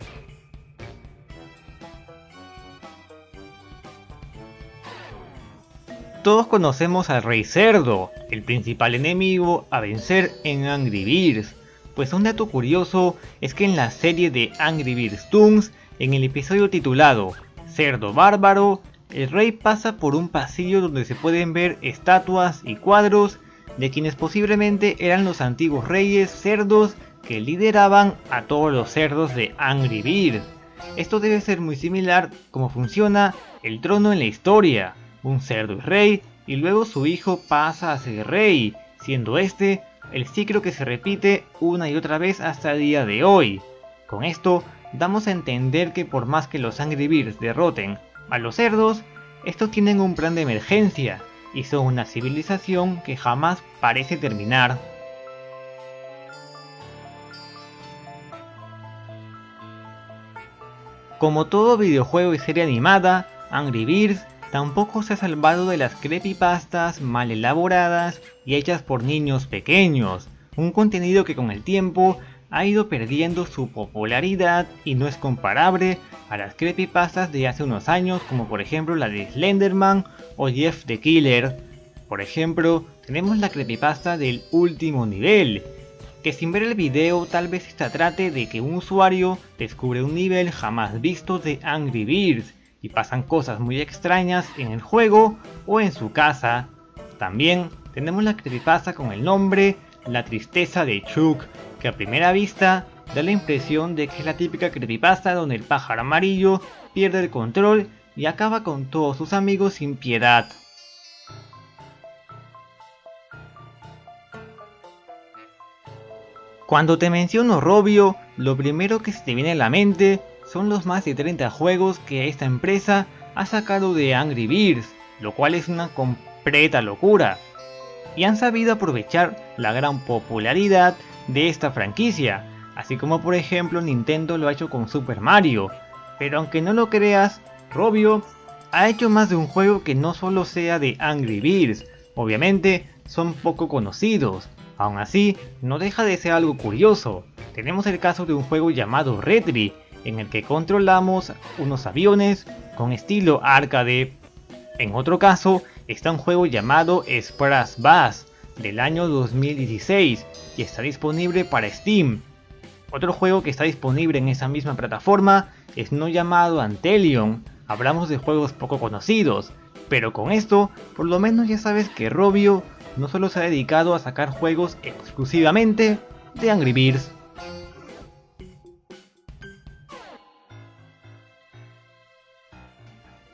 Todos conocemos al Rey Cerdo, el principal enemigo a vencer en Angry Birds, pues un dato curioso es que en la serie de Angry Birds Toons, en el episodio titulado Cerdo Bárbaro, el rey pasa por un pasillo donde se pueden ver estatuas y cuadros de quienes posiblemente eran los antiguos reyes cerdos que lideraban a todos los cerdos de Angry Birds. Esto debe ser muy similar como funciona el trono en la historia. Un cerdo es rey y luego su hijo pasa a ser rey, siendo este el ciclo que se repite una y otra vez hasta el día de hoy. Con esto damos a entender que por más que los Angry Birds derroten a los cerdos, estos tienen un plan de emergencia y son una civilización que jamás parece terminar. Como todo videojuego y serie animada, Angry Birds tampoco se ha salvado de las creepypastas mal elaboradas y hechas por niños pequeños, un contenido que con el tiempo ha ido perdiendo su popularidad y no es comparable a las creepypastas de hace unos años, como por ejemplo la de Slenderman o Jeff the Killer. Por ejemplo, tenemos la creepypasta del último nivel, que sin ver el video tal vez esta trate de que un usuario descubre un nivel jamás visto de Angry Birds y pasan cosas muy extrañas en el juego o en su casa. También tenemos la creepypasta con el nombre La tristeza de Chuck, que a primera vista da la impresión de que es la típica creepypasta donde el pájaro amarillo pierde el control y acaba con todos sus amigos sin piedad. Cuando te menciono Robio, lo primero que se te viene a la mente son los más de 30 juegos que esta empresa ha sacado de Angry Birds, lo cual es una completa locura. Y han sabido aprovechar la gran popularidad de esta franquicia, así como por ejemplo Nintendo lo ha hecho con Super Mario. Pero aunque no lo creas, Robio ha hecho más de un juego que no solo sea de Angry Birds, obviamente son poco conocidos. Aún así, no deja de ser algo curioso. Tenemos el caso de un juego llamado Retri, en el que controlamos unos aviones con estilo arcade. En otro caso, está un juego llamado Express Bus del año 2016 y está disponible para Steam. Otro juego que está disponible en esa misma plataforma es no llamado Antelion. Hablamos de juegos poco conocidos, pero con esto por lo menos ya sabes que Robio no solo se ha dedicado a sacar juegos exclusivamente de Angry Birds.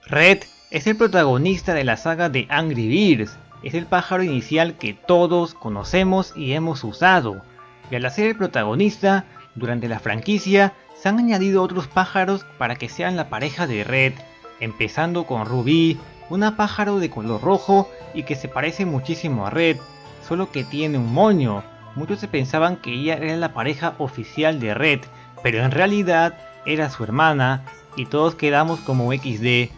Red es el protagonista de la saga de Angry Birds, es el pájaro inicial que todos conocemos y hemos usado, y al ser el protagonista, durante la franquicia se han añadido otros pájaros para que sean la pareja de Red, empezando con Ruby, una pájaro de color rojo y que se parece muchísimo a Red, solo que tiene un moño. Muchos se pensaban que ella era la pareja oficial de Red, pero en realidad era su hermana y todos quedamos como XD.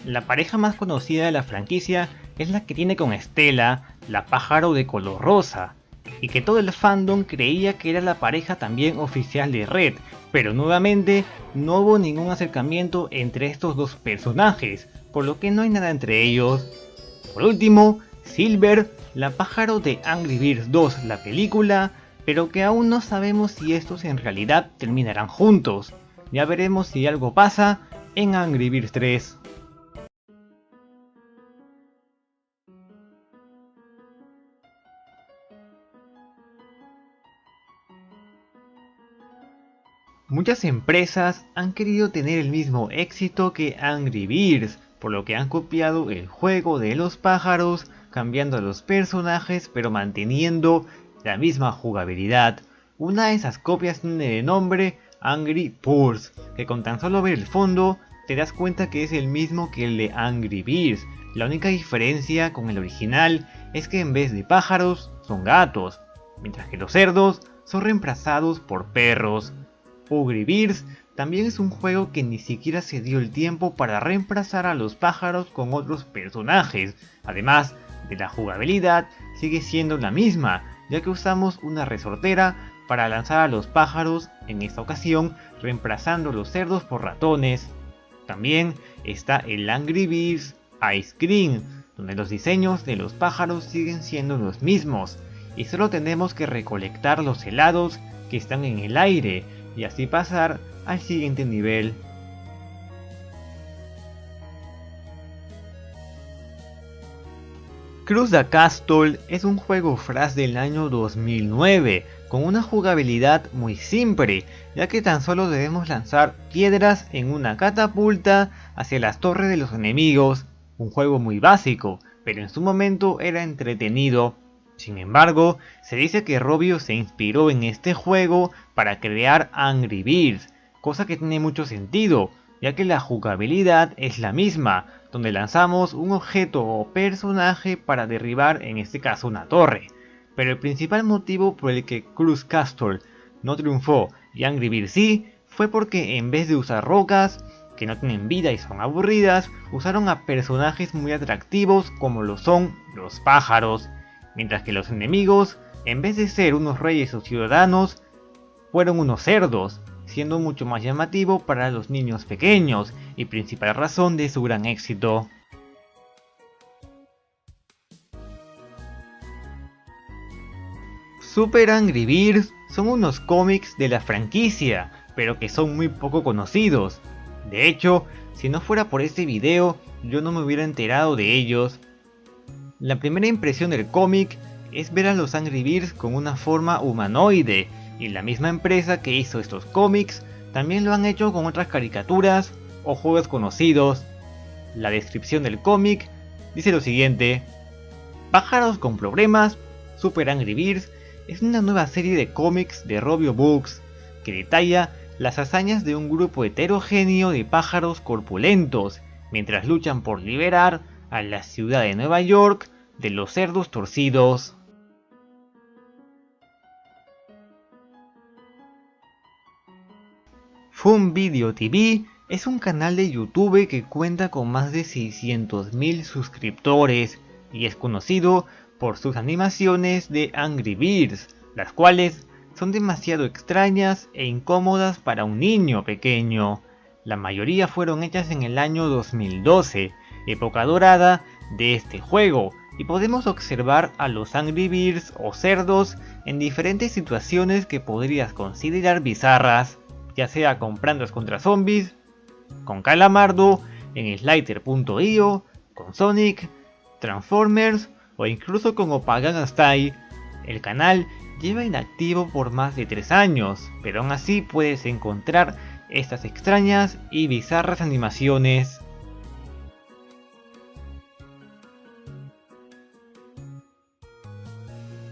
La pareja más conocida de la franquicia es la que tiene con Estela, la pájaro de color rosa, y que todo el fandom creía que era la pareja también oficial de Red, pero nuevamente no hubo ningún acercamiento entre estos dos personajes, por lo que no hay nada entre ellos. Por último, Silver, la pájaro de Angry Birds 2, la película, pero que aún no sabemos si estos en realidad terminarán juntos. Ya veremos si algo pasa en Angry Birds 3. Muchas empresas han querido tener el mismo éxito que Angry Birds, por lo que han copiado el juego de los pájaros, cambiando los personajes pero manteniendo la misma jugabilidad. Una de esas copias tiene de nombre Angry Birds, que con tan solo ver el fondo te das cuenta que es el mismo que el de Angry Birds. La única diferencia con el original es que en vez de pájaros son gatos, mientras que los cerdos son reemplazados por perros. Angry Birds también es un juego que ni siquiera se dio el tiempo para reemplazar a los pájaros con otros personajes. Además de la jugabilidad sigue siendo la misma, ya que usamos una resortera para lanzar a los pájaros, en esta ocasión reemplazando los cerdos por ratones. También está el Angry Birds Ice Cream, donde los diseños de los pájaros siguen siendo los mismos, y solo tenemos que recolectar los helados que están en el aire, y así pasar al siguiente nivel. Cruz the Castle es un juego Flash del año 2009, con una jugabilidad muy simple, ya que tan solo debemos lanzar piedras en una catapulta hacia las torres de los enemigos, un juego muy básico, pero en su momento era entretenido. Sin embargo, se dice que Robio se inspiró en este juego para crear Angry Birds, cosa que tiene mucho sentido, ya que la jugabilidad es la misma, donde lanzamos un objeto o personaje para derribar, en este caso, una torre. Pero el principal motivo por el que Cruz Castle no triunfó y Angry Birds sí, fue porque en vez de usar rocas, que no tienen vida y son aburridas, usaron a personajes muy atractivos como lo son los pájaros, mientras que los enemigos, en vez de ser unos reyes o ciudadanos, fueron unos cerdos, siendo mucho más llamativo para los niños pequeños y principal razón de su gran éxito. Super Angry Birds son unos cómics de la franquicia, pero que son muy poco conocidos. De hecho, si no fuera por este video, yo no me hubiera enterado de ellos. La primera impresión del cómic es ver a los Angry Birds con una forma humanoide, y la misma empresa que hizo estos cómics también lo han hecho con otras caricaturas o juegos conocidos. La descripción del cómic dice lo siguiente: pájaros con problemas, Super Angry Birds es una nueva serie de cómics de Rovio Books que detalla las hazañas de un grupo heterogéneo de pájaros corpulentos mientras luchan por liberar a la ciudad de Nueva York de los cerdos torcidos. Fun Video TV es un canal de YouTube que cuenta con más de 600.000 suscriptores y es conocido por sus animaciones de Angry Birds, las cuales son demasiado extrañas e incómodas para un niño pequeño. La mayoría fueron hechas en el año 2012, época dorada de este juego, y podemos observar a los Angry Birds o cerdos en diferentes situaciones que podrías considerar bizarras, ya sea con Plantas contra Zombies, con Calamardo, en Slider.io, con Sonic, Transformers o incluso con Opagan Style. El canal lleva inactivo por más de 3 años, pero aún así puedes encontrar estas extrañas y bizarras animaciones.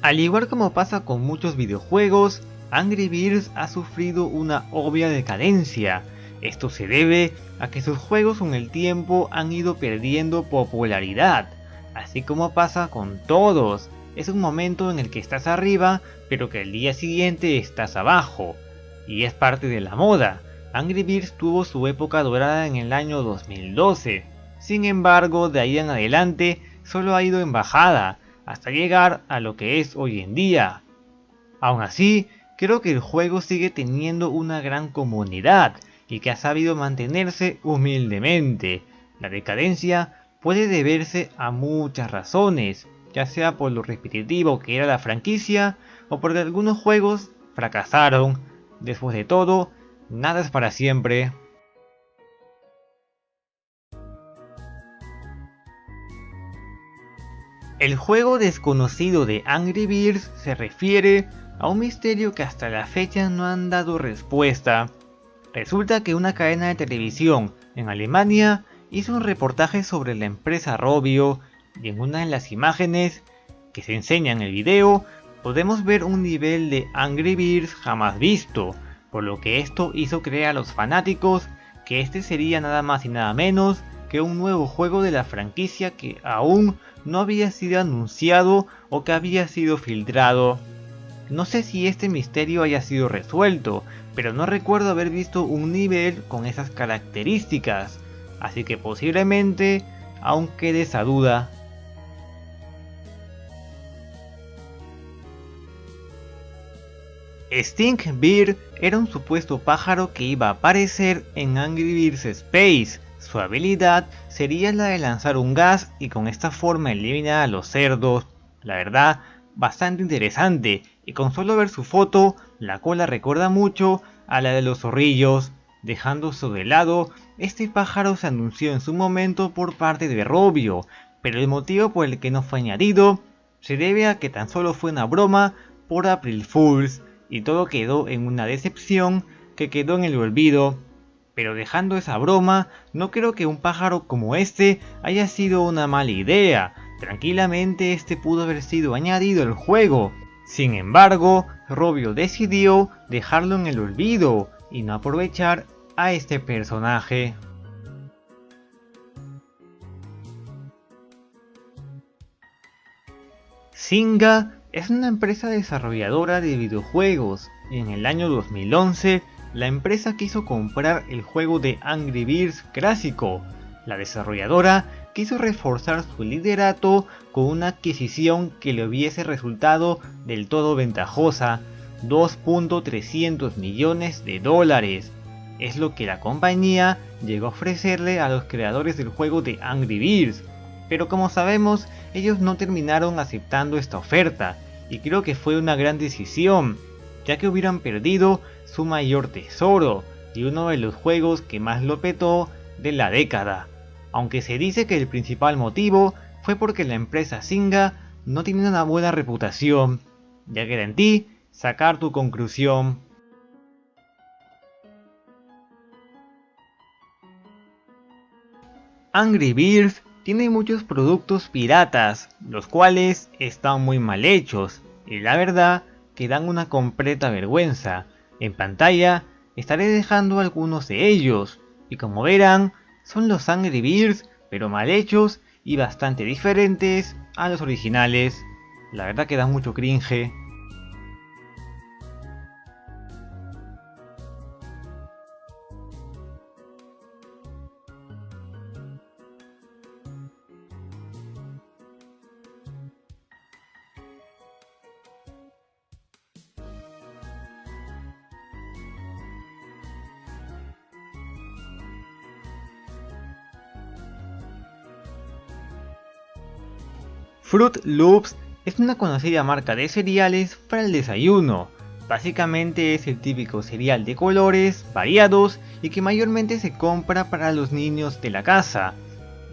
Al igual como pasa con muchos videojuegos, Angry Birds ha sufrido una obvia decadencia. Esto se debe a que sus juegos con el tiempo han ido perdiendo popularidad, así como pasa con todos. Es un momento en el que estás arriba, pero que al día siguiente estás abajo, y es parte de la moda. Angry Birds tuvo su época dorada en el año 2012, sin embargo de ahí en adelante solo ha ido en bajada, hasta llegar a lo que es hoy en día. Aún así, creo que el juego sigue teniendo una gran comunidad y que ha sabido mantenerse humildemente. La decadencia puede deberse a muchas razones, ya sea por lo repetitivo que era la franquicia o porque algunos juegos fracasaron. Después de todo, nada es para siempre. El juego desconocido de Angry Birds se refiere a un misterio que hasta la fecha no han dado respuesta. Resulta que una cadena de televisión en Alemania hizo un reportaje sobre la empresa Rovio y en una de las imágenes que se enseña en el video podemos ver un nivel de Angry Birds jamás visto, por lo que esto hizo creer a los fanáticos que este sería nada más y nada menos que un nuevo juego de la franquicia que aún no había sido anunciado o que había sido filtrado. No sé si este misterio haya sido resuelto, pero no recuerdo haber visto un nivel con esas características, así que posiblemente aún quede esa duda. Stinkbird era un supuesto pájaro que iba a aparecer en Angry Birds Space. Su habilidad sería la de lanzar un gas y con esta forma eliminar a los cerdos. La verdad, bastante interesante, y con solo ver su foto, la cola recuerda mucho a la de los zorrillos. Dejando eso de lado, este pájaro se anunció en su momento por parte de Rovio, pero el motivo por el que no fue añadido se debe a que tan solo fue una broma por April Fools, y todo quedó en una decepción que quedó en el olvido. Pero dejando esa broma, no creo que un pájaro como este haya sido una mala idea. Tranquilamente este pudo haber sido añadido al juego. Sin embargo, Rovio decidió dejarlo en el olvido y no aprovechar a este personaje. Zynga es una empresa desarrolladora de videojuegos y en el año 2011 la empresa quiso comprar el juego de Angry Birds clásico. La desarrolladora quiso reforzar su liderato con una adquisición que le hubiese resultado del todo ventajosa, 2.300 millones de dólares. Es lo que la compañía llegó a ofrecerle a los creadores del juego de Angry Birds, pero como sabemos, ellos no terminaron aceptando esta oferta, y creo que fue una gran decisión, ya que hubieran perdido su mayor tesoro, y uno de los juegos que más lo petó de la década. Aunque se dice que el principal motivo fue porque la empresa Zynga no tiene una buena reputación. Ya queda en ti sacar tu conclusión. Angry Birds tiene muchos productos piratas, los cuales están muy mal hechos, y la verdad que dan una completa vergüenza. En pantalla estaré dejando algunos de ellos, y como verán, son los Angry Birds, pero mal hechos y bastante diferentes a los originales. La verdad que dan mucho cringe. Fruit Loops es una conocida marca de cereales para el desayuno. Básicamente es el típico cereal de colores variados y que mayormente se compra para los niños de la casa.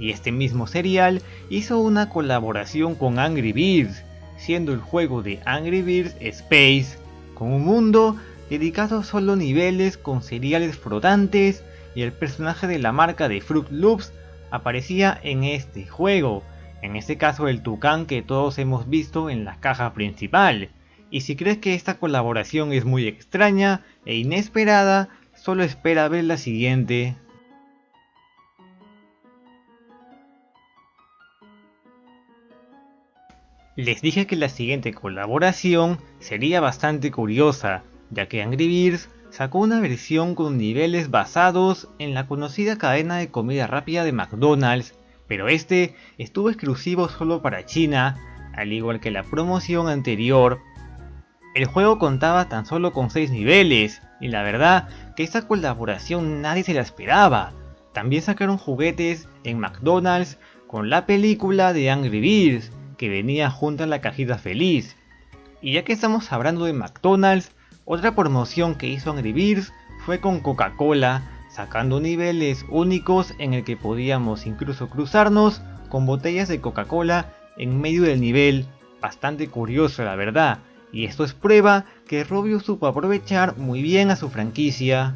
Y este mismo cereal hizo una colaboración con Angry Birds, siendo el juego de Angry Birds Space, con un mundo dedicado a solo niveles con cereales flotantes, y el personaje de la marca de Fruit Loops aparecía en este juego, en este caso el tucán que todos hemos visto en la caja principal. Y si crees que esta colaboración es muy extraña e inesperada, solo espera ver la siguiente. Les dije que la siguiente colaboración sería bastante curiosa, ya que Angry Birds sacó una versión con niveles basados en la conocida cadena de comida rápida de McDonald's, pero este estuvo exclusivo solo para China, al igual que la promoción anterior. El juego contaba tan solo con 6 niveles, y la verdad que esta colaboración nadie se la esperaba. También sacaron juguetes en McDonald's con la película de Angry Birds, que venía junto a la cajita feliz. Y ya que estamos hablando de McDonald's, otra promoción que hizo Angry Birds fue con Coca-Cola, sacando niveles únicos en el que podíamos incluso cruzarnos con botellas de Coca-Cola en medio del nivel. Bastante curioso la verdad, y esto es prueba que Rovio supo aprovechar muy bien a su franquicia.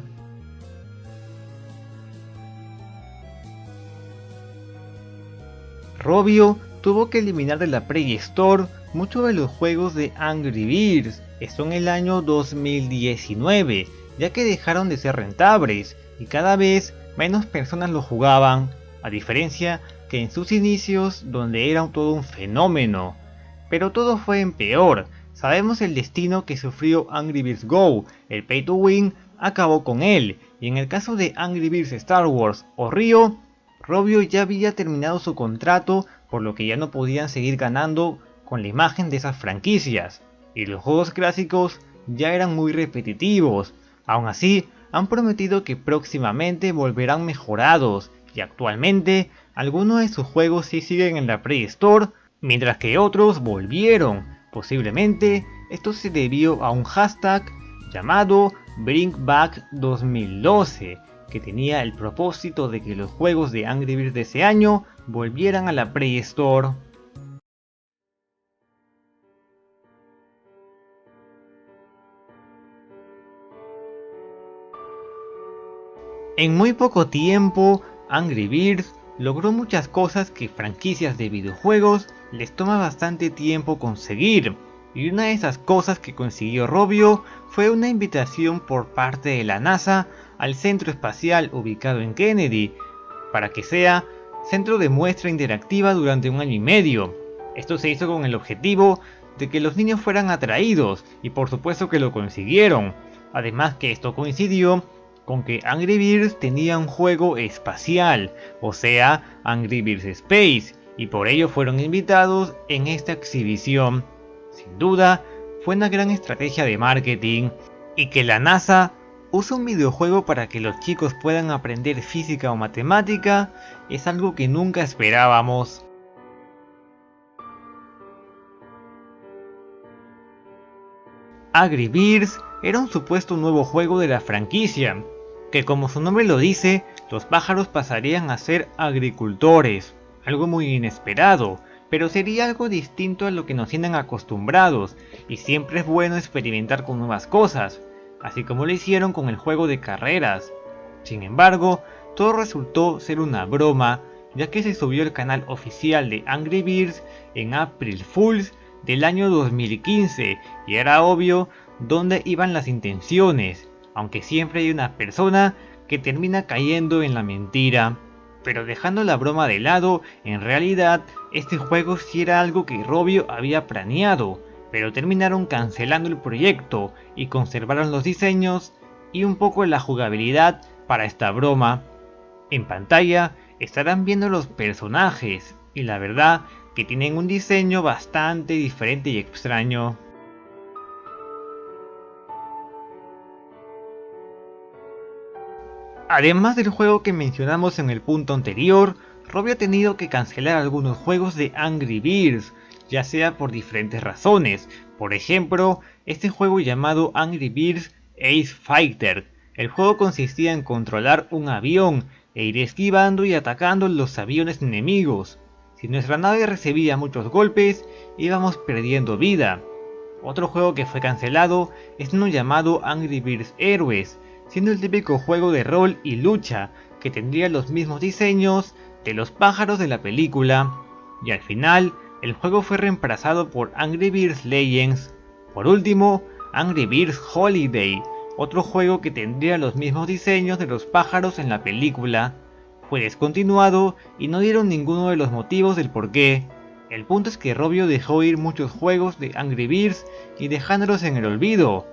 Rovio tuvo que eliminar de la Play Store muchos de los juegos de Angry Birds, esto en el año 2019, ya que dejaron de ser rentables y cada vez menos personas lo jugaban, a diferencia que en sus inicios donde era todo un fenómeno. Pero todo fue en peor. Sabemos el destino que sufrió Angry Birds Go, el pay to win acabó con él, y en el caso de Angry Birds Star Wars o Rio, Rovio ya había terminado su contrato, por lo que ya no podían seguir ganando con la imagen de esas franquicias, y los juegos clásicos ya eran muy repetitivos. Aún así, han prometido que próximamente volverán mejorados, y actualmente algunos de sus juegos sí siguen en la Play Store, mientras que otros volvieron. Posiblemente esto se debió a un hashtag llamado BringBack2012, que tenía el propósito de que los juegos de Angry Birds de ese año volvieran a la Play Store. En muy poco tiempo, Angry Birds logró muchas cosas que franquicias de videojuegos les toma bastante tiempo conseguir, y una de esas cosas que consiguió Rovio fue una invitación por parte de la NASA al centro espacial ubicado en Kennedy, para que sea centro de muestra interactiva durante un año y medio. Esto se hizo con el objetivo de que los niños fueran atraídos, y por supuesto que lo consiguieron. Además que esto coincidió con que Angry Birds tenía un juego espacial, o sea, Angry Birds Space, y por ello fueron invitados en esta exhibición. Sin duda, fue una gran estrategia de marketing, y que la NASA use un videojuego para que los chicos puedan aprender física o matemática es algo que nunca esperábamos. Angry Birds era un supuesto nuevo juego de la franquicia, que como su nombre lo dice, los pájaros pasarían a ser agricultores, algo muy inesperado, pero sería algo distinto a lo que nos tienen acostumbrados, y siempre es bueno experimentar con nuevas cosas, así como lo hicieron con el juego de carreras. Sin embargo, todo resultó ser una broma, ya que se subió el canal oficial de Angry Birds en April Fools del año 2015 y era obvio dónde iban las intenciones, aunque siempre hay una persona que termina cayendo en la mentira. Pero dejando la broma de lado, en realidad este juego sí era algo que Rovio había planeado, pero terminaron cancelando el proyecto y conservaron los diseños y un poco la jugabilidad para esta broma. En pantalla estarán viendo los personajes y la verdad que tienen un diseño bastante diferente y extraño. Además del juego que mencionamos en el punto anterior, Robbie ha tenido que cancelar algunos juegos de Angry Birds, ya sea por diferentes razones. Por ejemplo, este juego llamado Angry Birds Ace Fighter. El juego consistía en controlar un avión e ir esquivando y atacando los aviones enemigos. Si nuestra nave recibía muchos golpes, íbamos perdiendo vida. Otro juego que fue cancelado es uno llamado Angry Birds Heroes, siendo el típico juego de rol y lucha que tendría los mismos diseños de los pájaros de la película, y al final el juego fue reemplazado por Angry Birds Legends. Por último, Angry Birds Holiday, otro juego que tendría los mismos diseños de los pájaros en la película. Fue descontinuado y no dieron ninguno de los motivos del porqué. El punto es que Rovio dejó ir muchos juegos de Angry Birds y dejándolos en el olvido,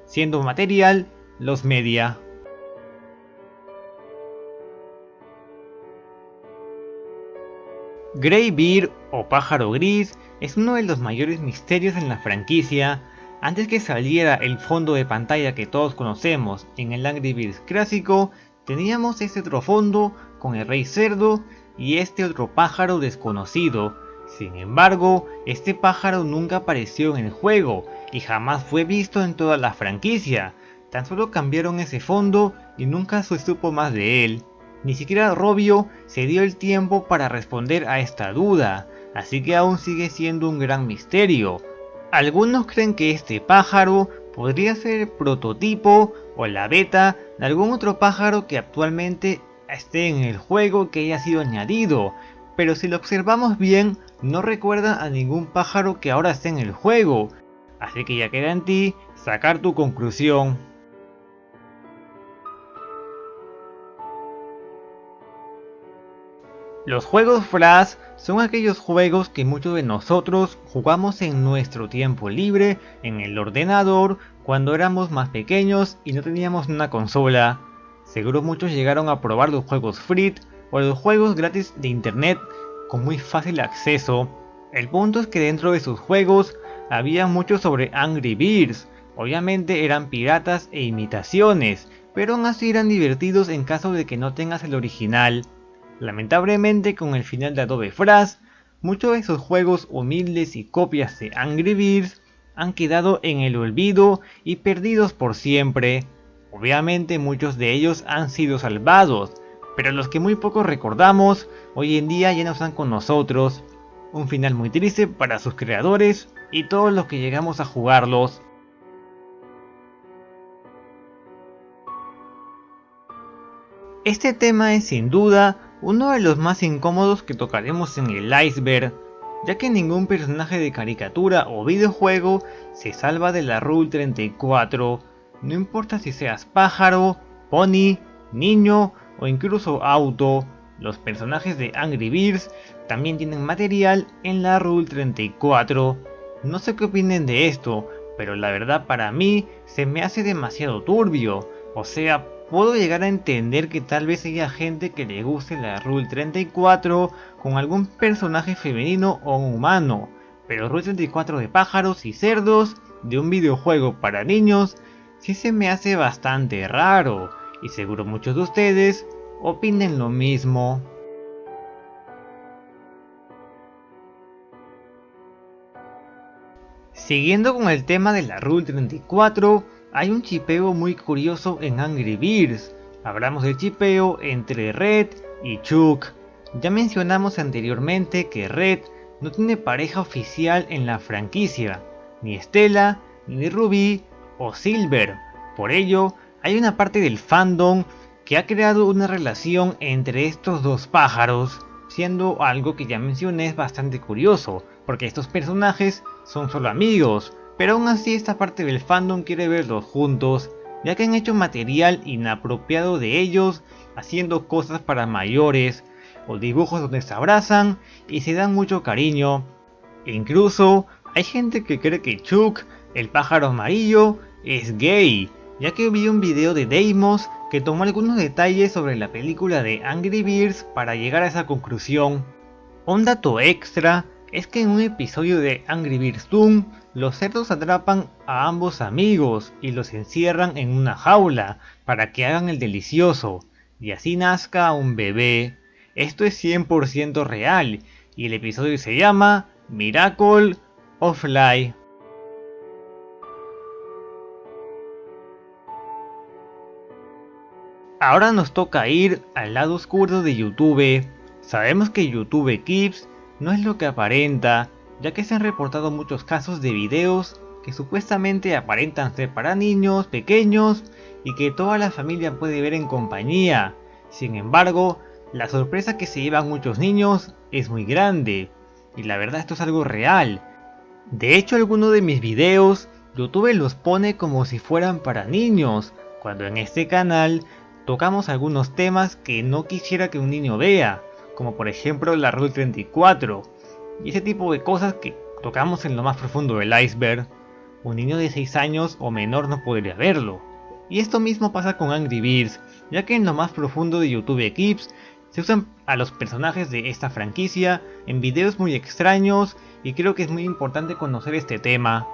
siendo material los media. Greybeard o pájaro gris es uno de los mayores misterios en la franquicia. Antes que saliera el fondo de pantalla que todos conocemos en el Angry Birds clásico, teníamos este otro fondo con el rey cerdo y este otro pájaro desconocido. Sin embargo, este pájaro nunca apareció en el juego y jamás fue visto en toda la franquicia. Tan solo cambiaron ese fondo y nunca se supo más de él. Ni siquiera Rovio se dio el tiempo para responder a esta duda, así que aún sigue siendo un gran misterio. Algunos creen que este pájaro podría ser el prototipo o la beta de algún otro pájaro que actualmente esté en el juego que haya sido añadido, pero si lo observamos bien no recuerda a ningún pájaro que ahora esté en el juego, así que ya queda en ti sacar tu conclusión. Los juegos Flash son aquellos juegos que muchos de nosotros jugamos en nuestro tiempo libre, en el ordenador, cuando éramos más pequeños y no teníamos una consola. Seguro muchos llegaron a probar los juegos free o los juegos gratis de internet con muy fácil acceso. El punto es que dentro de sus juegos había mucho sobre Angry Birds. Obviamente eran piratas e imitaciones, pero aún así eran divertidos en caso de que no tengas el original. Lamentablemente con el final de Adobe Flash, muchos de esos juegos humildes y copias de Angry Birds han quedado en el olvido y perdidos por siempre. Obviamente muchos de ellos han sido salvados, pero los que muy poco recordamos hoy en día ya no están con nosotros. Un final muy triste para sus creadores y todos los que llegamos a jugarlos. Este tema es sin duda uno de los más incómodos que tocaremos en el iceberg, ya que ningún personaje de caricatura o videojuego se salva de la Rule 34, no importa si seas pájaro, pony, niño o incluso auto. los personajes de Angry Birds también tienen material en la Rule 34. No sé qué opinen de esto, pero la verdad para mí se me hace demasiado turbio. O sea, puedo llegar a entender que tal vez haya gente que le guste la Rule 34 con algún personaje femenino o humano, pero Rule 34 de pájaros y cerdos de un videojuego para niños sí se me hace bastante raro, y seguro muchos de ustedes opinen lo mismo. Siguiendo con el tema de la Rule 34, hay un chipeo muy curioso en Angry Birds. Hablamos del chipeo entre Red y Chuck. Ya mencionamos anteriormente que Red no tiene pareja oficial en la franquicia, ni Stella, ni Ruby o Silver. Por ello, hay una parte del fandom que ha creado una relación entre estos dos pájaros, siendo algo que ya mencioné es bastante curioso, porque estos personajes son solo amigos, pero aún así esta parte del fandom quiere verlos juntos, ya que han hecho material inapropiado de ellos, haciendo cosas para mayores, o dibujos donde se abrazan y se dan mucho cariño. E incluso hay gente que cree que Chuck, el pájaro amarillo, es gay, ya que vi un video de Deimos que tomó algunos detalles sobre la película de Angry Birds para llegar a esa conclusión. Un dato extra es que en un episodio de Angry Birds Doom, los cerdos atrapan a ambos amigos y los encierran en una jaula para que hagan el delicioso, y así nazca un bebé. Esto es 100% real, y el episodio se llama Miracle of Life. Ahora nos toca ir al lado oscuro de YouTube. Sabemos que YouTube Kids no es lo que aparenta, ya que se han reportado muchos casos de videos que supuestamente aparentan ser para niños pequeños y que toda la familia puede ver en compañía. Sin embargo, la sorpresa que se llevan muchos niños es muy grande, y la verdad esto es algo real. De hecho, algunos de mis videos YouTube los pone como si fueran para niños, cuando en este canal tocamos algunos temas que no quisiera que un niño vea, como por ejemplo la Rule 34, y ese tipo de cosas que tocamos en lo más profundo del iceberg. Un niño de 6 años o menor no podría verlo. Y esto mismo pasa con Angry Birds, ya que en lo más profundo de YouTube Kids se usan a los personajes de esta franquicia en videos muy extraños, y creo que es muy importante conocer este tema.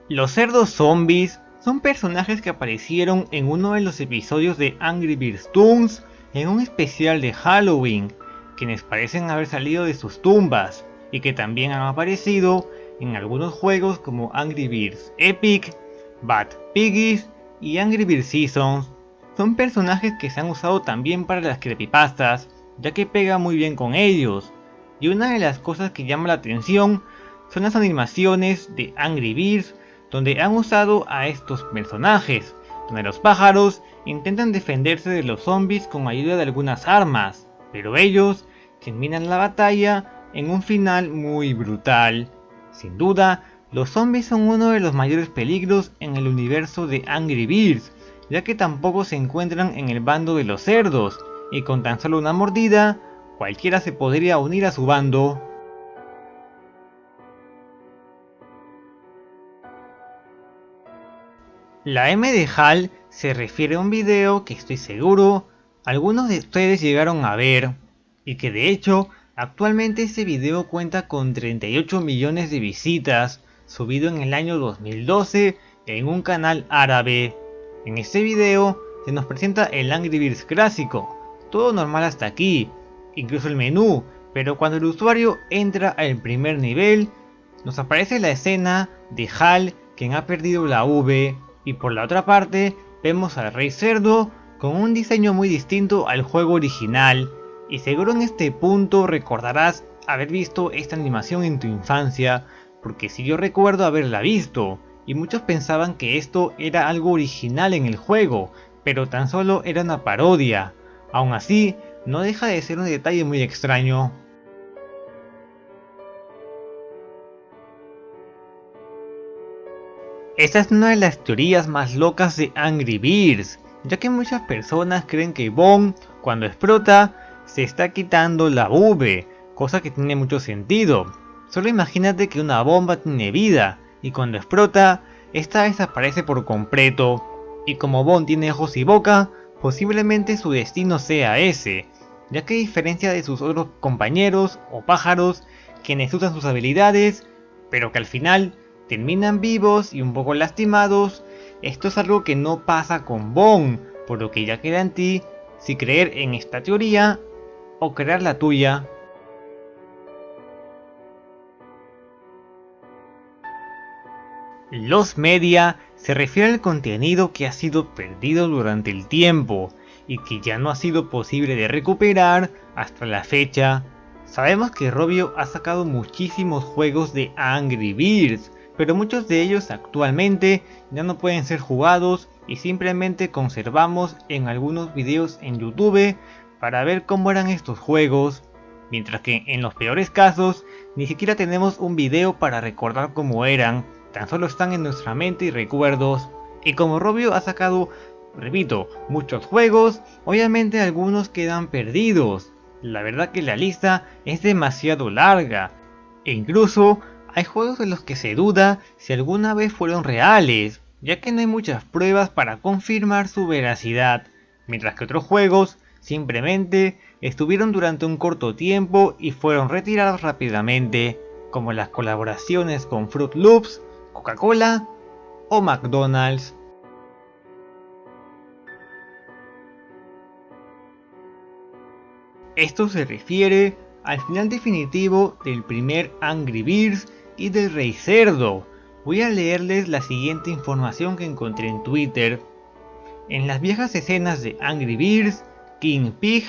Los cerdos zombies son personajes que aparecieron en uno de los episodios de Angry Birds Toons en un especial de Halloween, quienes parecen haber salido de sus tumbas y que también han aparecido en algunos juegos como Angry Birds Epic, Bad Piggies y Angry Birds Seasons. Son personajes que se han usado también para las creepypastas, ya que pega muy bien con ellos. Y una de las cosas que llama la atención son las animaciones de Angry Birds, donde han usado a estos personajes, donde los pájaros intentan defenderse de los zombies con ayuda de algunas armas, pero ellos terminan la batalla en un final muy brutal. Sin duda, los zombies son uno de los mayores peligros en el universo de Angry Birds, ya que tampoco se encuentran en el bando de los cerdos, y con tan solo una mordida, cualquiera se podría unir a su bando. La M de HAL se refiere a un video que estoy seguro algunos de ustedes llegaron a ver, y que de hecho actualmente ese video cuenta con 38 millones de visitas, subido en el año 2012 en un canal árabe. En este video se nos presenta el Angry Birds clásico, todo normal hasta aquí, incluso el menú, pero cuando el usuario entra al primer nivel, nos aparece la escena de HAL quien ha perdido la V, y por la otra parte vemos al Rey Cerdo con un diseño muy distinto al juego original, y seguro en este punto recordarás haber visto esta animación en tu infancia, porque si yo recuerdo haberla visto, y muchos pensaban que esto era algo original en el juego, pero tan solo era una parodia. Aún así, no deja de ser un detalle muy extraño. Esta es una de las teorías más locas de Angry Birds, ya que muchas personas creen que Bond, cuando explota, se está quitando la V, cosa que tiene mucho sentido. Solo imagínate que una bomba tiene vida, y cuando explota, esta desaparece por completo, y como Bond tiene ojos y boca, posiblemente su destino sea ese, ya que a diferencia de sus otros compañeros o pájaros, quienes usan sus habilidades, pero que al final terminan vivos y un poco lastimados, esto es algo que no pasa con Bond, por lo que ya queda en ti si creer en esta teoría o crear la tuya. Los media se refiere al contenido que ha sido perdido durante el tiempo y que ya no ha sido posible de recuperar hasta la fecha. Sabemos que Rovio ha sacado muchísimos juegos de Angry Birds, pero muchos de ellos actualmente ya no pueden ser jugados y simplemente conservamos en algunos videos en YouTube para ver cómo eran estos juegos, mientras que en los peores casos ni siquiera tenemos un video para recordar cómo eran, tan solo están en nuestra mente y recuerdos. Y como Rovio ha sacado, repito, muchos juegos, obviamente algunos quedan perdidos. La verdad que la lista es demasiado larga, e incluso hay juegos de los que se duda si alguna vez fueron reales, ya que no hay muchas pruebas para confirmar su veracidad, mientras que otros juegos simplemente estuvieron durante un corto tiempo y fueron retirados rápidamente, como las colaboraciones con Fruit Loops, Coca-Cola o McDonald's. Esto se refiere al final definitivo del primer Angry Birds y del Rey Cerdo. Voy a leerles la siguiente información que encontré en Twitter. En las viejas escenas de Angry Birds, King Pig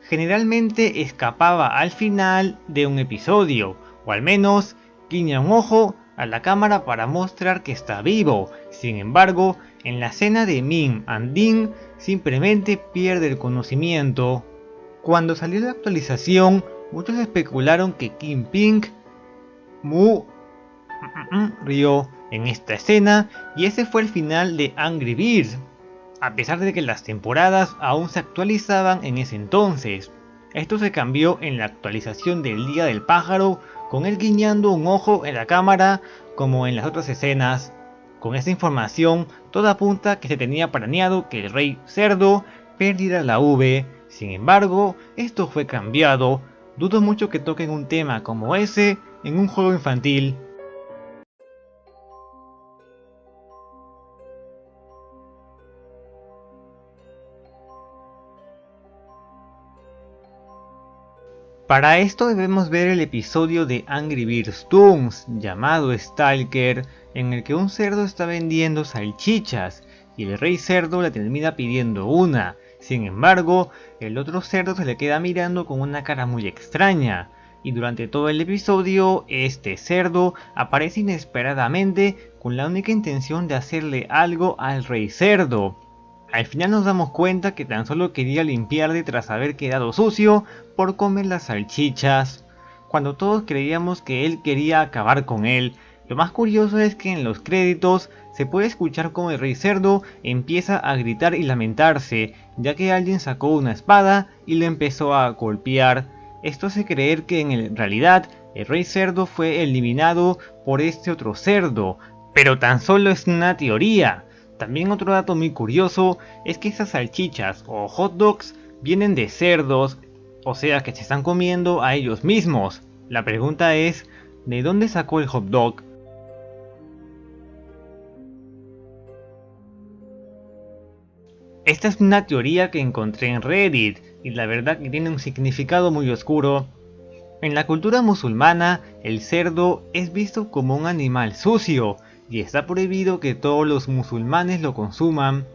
generalmente escapaba al final de un episodio, o al menos guiña un ojo a la cámara para mostrar que está vivo. Sin embargo, en la escena de Ming and Ding simplemente pierde el conocimiento. Cuando salió la actualización, muchos especularon que King Pig rió en esta escena y ese fue el final de Angry Birds, a pesar de que las temporadas aún se actualizaban en ese entonces. Esto se cambió en la actualización del Día del Pájaro, con él guiñando un ojo en la cámara como en las otras escenas. Con esta información, todo apunta que se tenía planeado que el Rey Cerdo perdiera la V. Sin embargo, esto fue cambiado. Dudo mucho que toquen un tema como ese en un juego infantil. Para esto debemos ver el episodio de Angry Birds Toons llamado Stalker, en el que un cerdo está vendiendo salchichas y el rey cerdo le termina pidiendo una. Sin embargo, el otro cerdo se le queda mirando con una cara muy extraña, y durante todo el episodio este cerdo aparece inesperadamente con la única intención de hacerle algo al rey cerdo. Al final nos damos cuenta que tan solo quería limpiarle tras haber quedado sucio por comer las salchichas. Cuando todos creíamos que él quería acabar con él, lo más curioso es que en los créditos se puede escuchar como el rey cerdo empieza a gritar y lamentarse, ya que alguien sacó una espada y le empezó a golpear. Esto hace creer que en realidad el rey cerdo fue eliminado por este otro cerdo, pero tan solo es una teoría. También otro dato muy curioso es que estas salchichas o hot dogs vienen de cerdos, o sea que se están comiendo a ellos mismos. La pregunta es, ¿de dónde sacó el hot dog? Esta es una teoría que encontré en Reddit y la verdad que tiene un significado muy oscuro. En la cultura musulmana, el cerdo es visto como un animal sucio y está prohibido que todos los musulmanes lo consuman.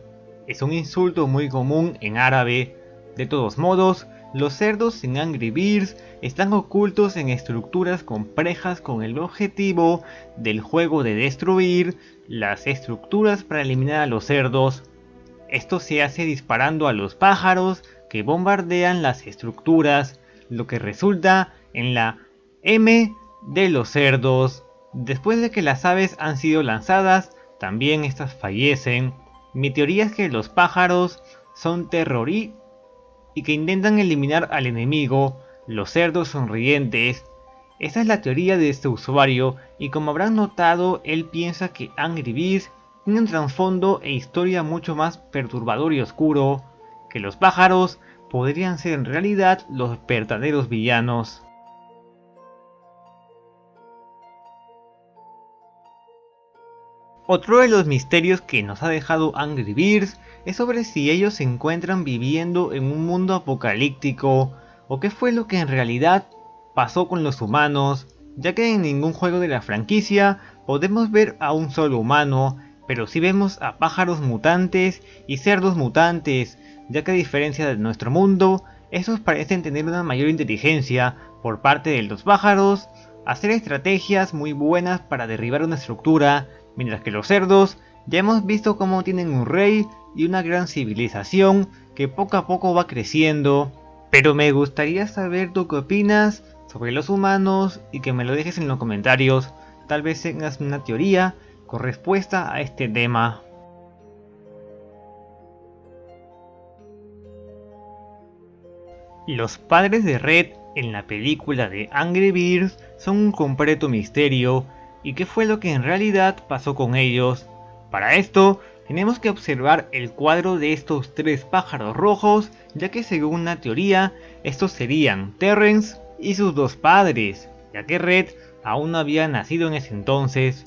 Es un insulto muy común en árabe. De todos modos, los cerdos en Angry Birds están ocultos en estructuras complejas con el objetivo del juego de destruir las estructuras para eliminar a los cerdos. Esto se hace disparando a los pájaros que bombardean las estructuras, lo que resulta en la M de los cerdos. Después de que las aves han sido lanzadas, también estas fallecen. Mi teoría es que los pájaros son terroristas y que intentan eliminar al enemigo, los cerdos sonrientes. Esa es la teoría de este usuario, y como habrán notado, él piensa que Angry Birds tiene un trasfondo e historia mucho más perturbador y oscuro, que los pájaros podrían ser en realidad los verdaderos villanos. Otro de los misterios que nos ha dejado Angry Birds es sobre si ellos se encuentran viviendo en un mundo apocalíptico o qué fue lo que en realidad pasó con los humanos, ya que en ningún juego de la franquicia podemos ver a un solo humano, pero sí vemos a pájaros mutantes y cerdos mutantes, ya que a diferencia de nuestro mundo, estos parecen tener una mayor inteligencia por parte de los pájaros, hacer estrategias muy buenas para derribar una estructura, mientras que los cerdos ya hemos visto cómo tienen un rey y una gran civilización que poco a poco va creciendo. Pero me gustaría saber tú qué opinas sobre los humanos y que me lo dejes en los comentarios. Tal vez tengas una teoría con respuesta a este tema. Los padres de Red en la película de Angry Birds son un completo misterio. ¿Y qué fue lo que en realidad pasó con ellos? Para esto, tenemos que observar el cuadro de estos tres pájaros rojos, ya que según una teoría, estos serían Terrence y sus dos padres, ya que Red aún no había nacido en ese entonces.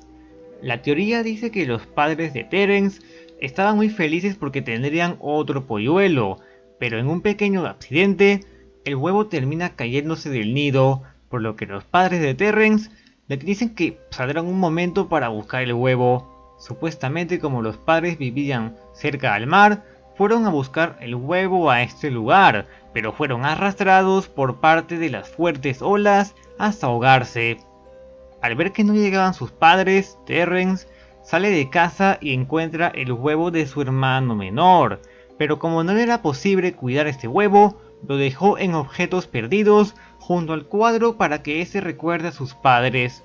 La teoría dice que los padres de Terrence estaban muy felices porque tendrían otro polluelo, pero en un pequeño accidente, el huevo termina cayéndose del nido, por lo que los padres de Terrence le dicen que saldrán un momento para buscar el huevo. Supuestamente, como los padres vivían cerca al mar, fueron a buscar el huevo a este lugar, pero fueron arrastrados por parte de las fuertes olas hasta ahogarse. Al ver que no llegaban sus padres, Terrence sale de casa y encuentra el huevo de su hermano menor, pero como no era posible cuidar este huevo, lo dejó en objetos perdidos junto al cuadro para que ese recuerde a sus padres.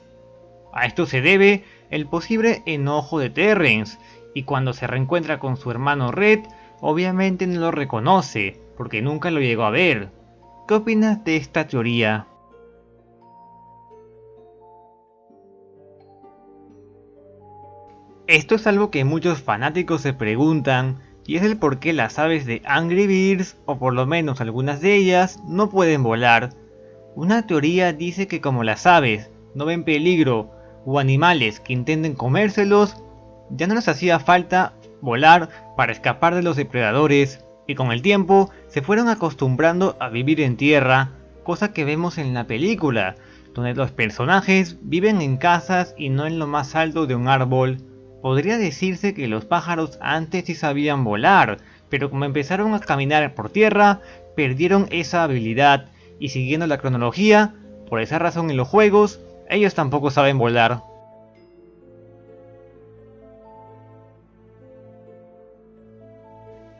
A esto se debe el posible enojo de Terrence, y cuando se reencuentra con su hermano Red, obviamente no lo reconoce, porque nunca lo llegó a ver. ¿Qué opinas de esta teoría? Esto es algo que muchos fanáticos se preguntan, y es el por qué las aves de Angry Birds, o por lo menos algunas de ellas, no pueden volar. Una teoría dice que como las aves no ven peligro o animales que intenten comérselos, ya no les hacía falta volar para escapar de los depredadores, y con el tiempo se fueron acostumbrando a vivir en tierra, cosa que vemos en la película, donde los personajes viven en casas y no en lo más alto de un árbol. Podría decirse que los pájaros antes sí sabían volar, pero como empezaron a caminar por tierra, perdieron esa habilidad, y siguiendo la cronología, por esa razón en los juegos, ellos tampoco saben volar.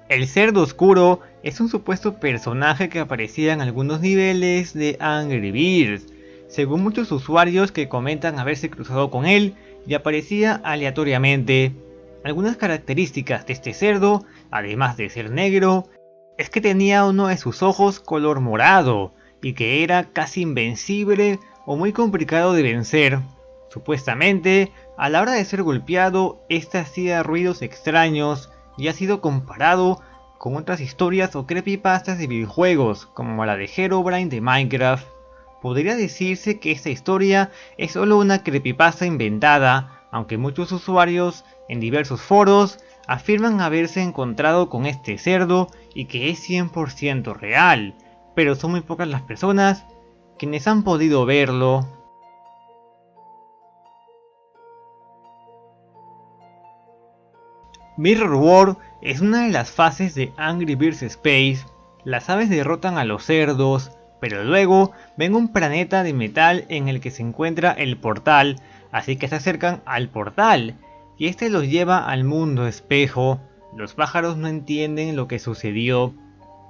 El cerdo oscuro es un supuesto personaje que aparecía en algunos niveles de Angry Birds, según muchos usuarios que comentan haberse cruzado con él y aparecía aleatoriamente. Algunas características de este cerdo, además de ser negro, es que tenía uno de sus ojos color morado y que era casi invencible o muy complicado de vencer. Supuestamente, a la hora de ser golpeado, este hacía ruidos extraños y ha sido comparado con otras historias o creepypastas de videojuegos, como la de Herobrine de Minecraft. Podría decirse que esta historia es solo una creepypasta inventada, aunque muchos usuarios en diversos foros afirman haberse encontrado con este cerdo y que es 100% real, pero son muy pocas las personas quienes han podido verlo. Mirror World es una de las fases de Angry Birds Space. Las aves derrotan a los cerdos, pero luego ven un planeta de metal en el que se encuentra el portal, así que se acercan al portal, y este los lleva al mundo espejo. Los pájaros no entienden lo que sucedió.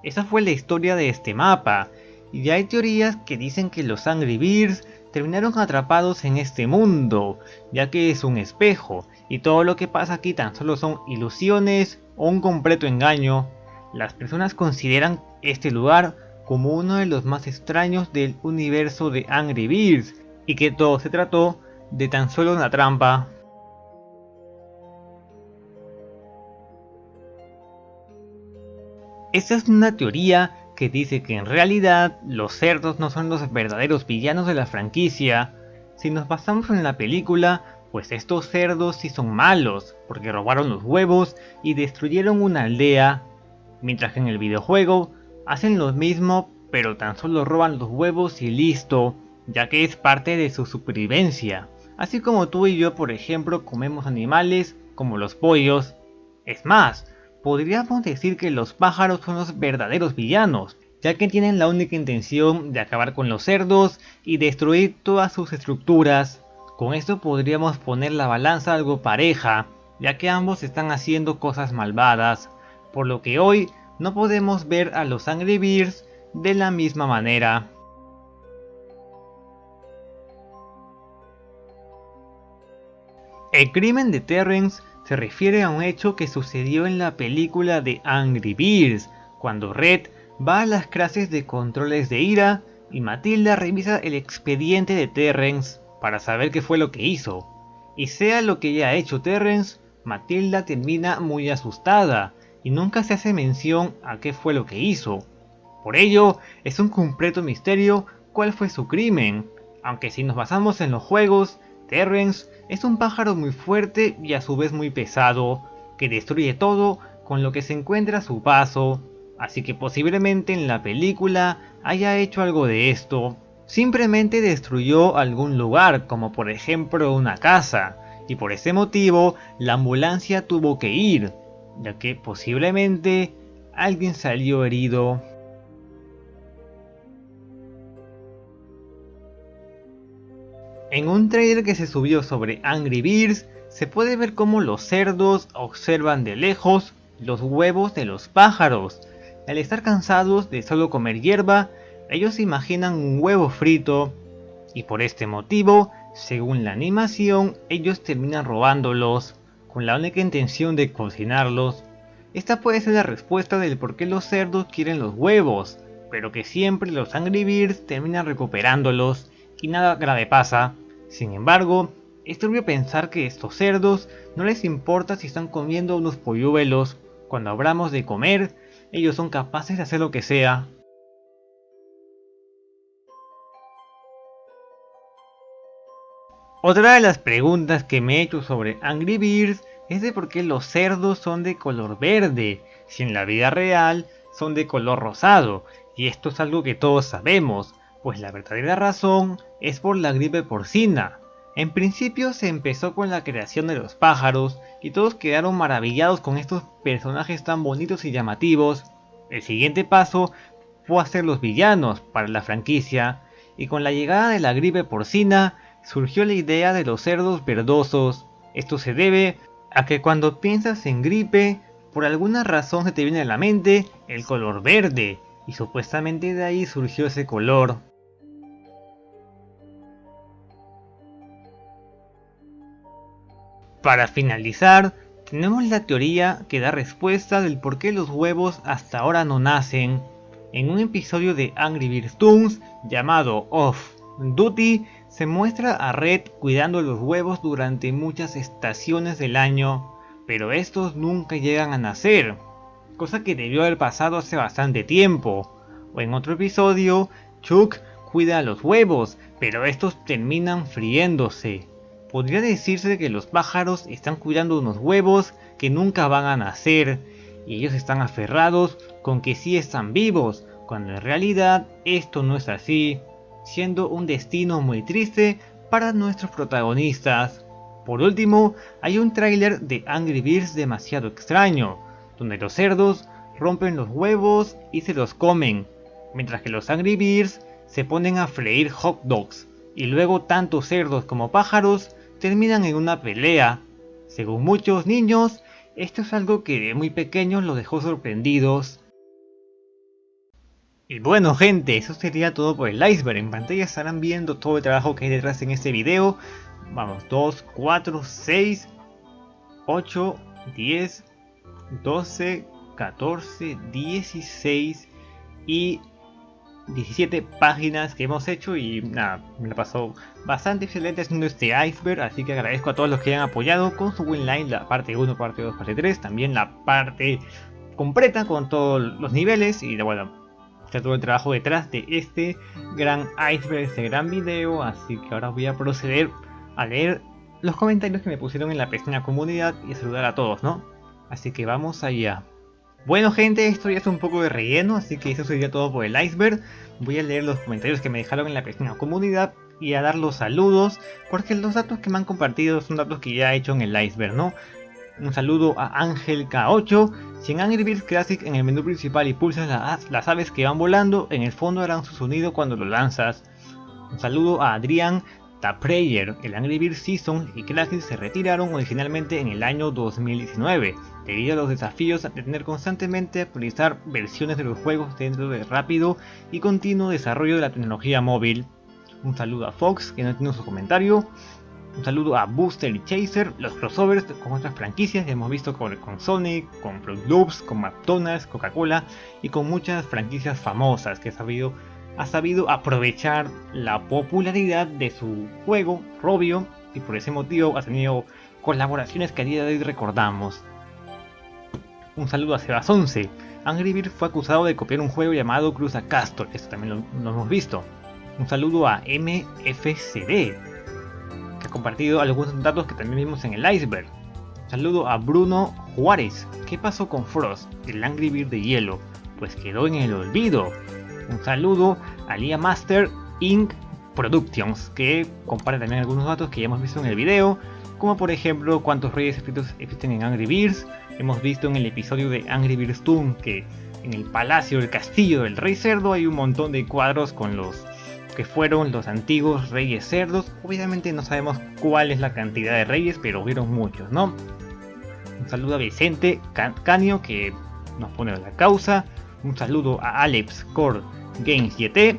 Esa fue la historia de este mapa, y ya hay teorías que dicen que los Angry Birds terminaron atrapados en este mundo, ya que es un espejo, y todo lo que pasa aquí tan solo son ilusiones o un completo engaño. Las personas consideran este lugar como uno de los más extraños del universo de Angry Birds y que todo se trató de tan solo una trampa. Esta es una teoría que dice que en realidad los cerdos no son los verdaderos villanos de la franquicia. Si nos basamos en la película, pues estos cerdos sí son malos, porque robaron los huevos y destruyeron una aldea, mientras que en el videojuego hacen lo mismo, pero tan solo roban los huevos y listo, ya que es parte de su supervivencia. Así como tú y yo, por ejemplo, comemos animales como los pollos. Es más, podríamos decir que los pájaros son los verdaderos villanos, ya que tienen la única intención de acabar con los cerdos y destruir todas sus estructuras. Con esto podríamos poner la balanza algo pareja, ya que ambos están haciendo cosas malvadas, por lo que hoy no podemos ver a los Angry Birds de la misma manera. El crimen de Terrence se refiere a un hecho que sucedió en la película de Angry Birds, cuando Red va a las clases de controles de ira y Matilda revisa el expediente de Terrence para saber qué fue lo que hizo. Y sea lo que haya hecho Terrence, Matilda termina muy asustada y nunca se hace mención a qué fue lo que hizo. Por ello, es un completo misterio cuál fue su crimen, aunque si nos basamos en los juegos, Terrence es un pájaro muy fuerte y a su vez muy pesado, que destruye todo con lo que se encuentra a su paso, así que posiblemente en la película haya hecho algo de esto. Simplemente destruyó algún lugar, como por ejemplo una casa, y por ese motivo la ambulancia tuvo que ir, ya que posiblemente alguien salió herido. En un trailer que se subió sobre Angry Birds, se puede ver cómo los cerdos observan de lejos los huevos de los pájaros. Al estar cansados de solo comer hierba, ellos imaginan un huevo frito, y por este motivo, según la animación, ellos terminan robándolos, con la única intención de cocinarlos. Esta puede ser la respuesta del por qué los cerdos quieren los huevos, pero que siempre los Angry Birds terminan recuperándolos, y nada grave pasa. Sin embargo, es turbio pensar que estos cerdos no les importa si están comiendo unos polluelos. Cuando hablamos de comer, ellos son capaces de hacer lo que sea. Otra de las preguntas que me he hecho sobre Angry Birds es de por qué los cerdos son de color verde, si en la vida real son de color rosado, y esto es algo que todos sabemos, pues la verdadera razón es por la gripe porcina. En principio se empezó con la creación de los pájaros y todos quedaron maravillados con estos personajes tan bonitos y llamativos. El siguiente paso fue hacer los villanos para la franquicia, y con la llegada de la gripe porcina surgió la idea de los cerdos verdosos. Esto se debe a que cuando piensas en gripe, por alguna razón se te viene a la mente el color verde, y supuestamente de ahí surgió ese color. Para finalizar, tenemos la teoría que da respuesta del por qué los huevos hasta ahora no nacen. En un episodio de Angry Birds Toons llamado Off Duty, se muestra a Red cuidando los huevos durante muchas estaciones del año, pero estos nunca llegan a nacer, cosa que debió haber pasado hace bastante tiempo. O en otro episodio, Chuck cuida los huevos, pero estos terminan friéndose. Podría decirse que los pájaros están cuidando unos huevos que nunca van a nacer, y ellos están aferrados con que sí están vivos, cuando en realidad esto no es así, siendo un destino muy triste para nuestros protagonistas. Por último, hay un tráiler de Angry Birds demasiado extraño, donde los cerdos rompen los huevos y se los comen, mientras que los Angry Birds se ponen a freír hot dogs, y luego tanto cerdos como pájaros terminan en una pelea. Según muchos niños, esto es algo que de muy pequeños los dejó sorprendidos. Y bueno gente, eso sería todo por el iceberg. En pantalla estarán viendo todo el trabajo que hay detrás en este video. Vamos, 2, 4, 6, 8, 10, 12, 14, 16 y 17 páginas que hemos hecho, y nada, me la pasó bastante excelente haciendo este iceberg, así que agradezco a todos los que hayan apoyado con su winline, la parte 1, parte 2, parte 3, también la parte completa con todos los niveles, y bueno, está todo el trabajo detrás de este gran iceberg, este gran video. Así que ahora voy a proceder a leer los comentarios que me pusieron en la pestaña comunidad y a saludar a todos, ¿no? Así que vamos allá. Bueno gente, esto ya es un poco de relleno, así que eso sería todo por el iceberg. Voy a leer los comentarios que me dejaron en la pestaña comunidad y a dar los saludos, porque los datos que me han compartido son datos que ya he hecho en el iceberg, ¿no? Un saludo a Ángel K8. Si en Angry Birds Classic en el menú principal y pulsas las aves que van volando, en el fondo harán su sonido cuando lo lanzas. Un saludo a Adrián Tapreyer. El Angry Birds Season y Classic se retiraron originalmente en el año 2019, debido a los desafíos de tener constantemente actualizar versiones de los juegos dentro del rápido y continuo desarrollo de la tecnología móvil. Un saludo a Fox, que no tiene su comentario. Un saludo a Booster y Chaser, los crossovers con otras franquicias que hemos visto con Sonic, con Fruit Loops, con McDonald's, Coca-Cola y con muchas franquicias famosas que ha sabido aprovechar la popularidad de su juego, Robio, y por ese motivo ha tenido colaboraciones que a día de hoy recordamos. Un saludo a Sebas11. Angry Birds fue acusado de copiar un juego llamado Cruza Castle, esto también lo hemos visto. Un saludo a MFCD, que ha compartido algunos datos que también vimos en el iceberg. Un saludo a Bruno Juárez. ¿Qué pasó con Frost, el Angry Bird de hielo? Pues quedó en el olvido. Un saludo a Lia Master Inc. Productions, que comparte también algunos datos que ya hemos visto en el video, como por ejemplo cuántos reyes escritos existen en Angry Birds. Hemos visto en el episodio de Angry Birds Toon que en el palacio del castillo del rey cerdo hay un montón de cuadros con los que fueron los antiguos reyes cerdos. Obviamente no sabemos cuál es la cantidad de reyes, pero hubieron muchos, ¿no? Un saludo a Vicente Canio, que nos pone la causa. Un saludo a Alex Core Games YT,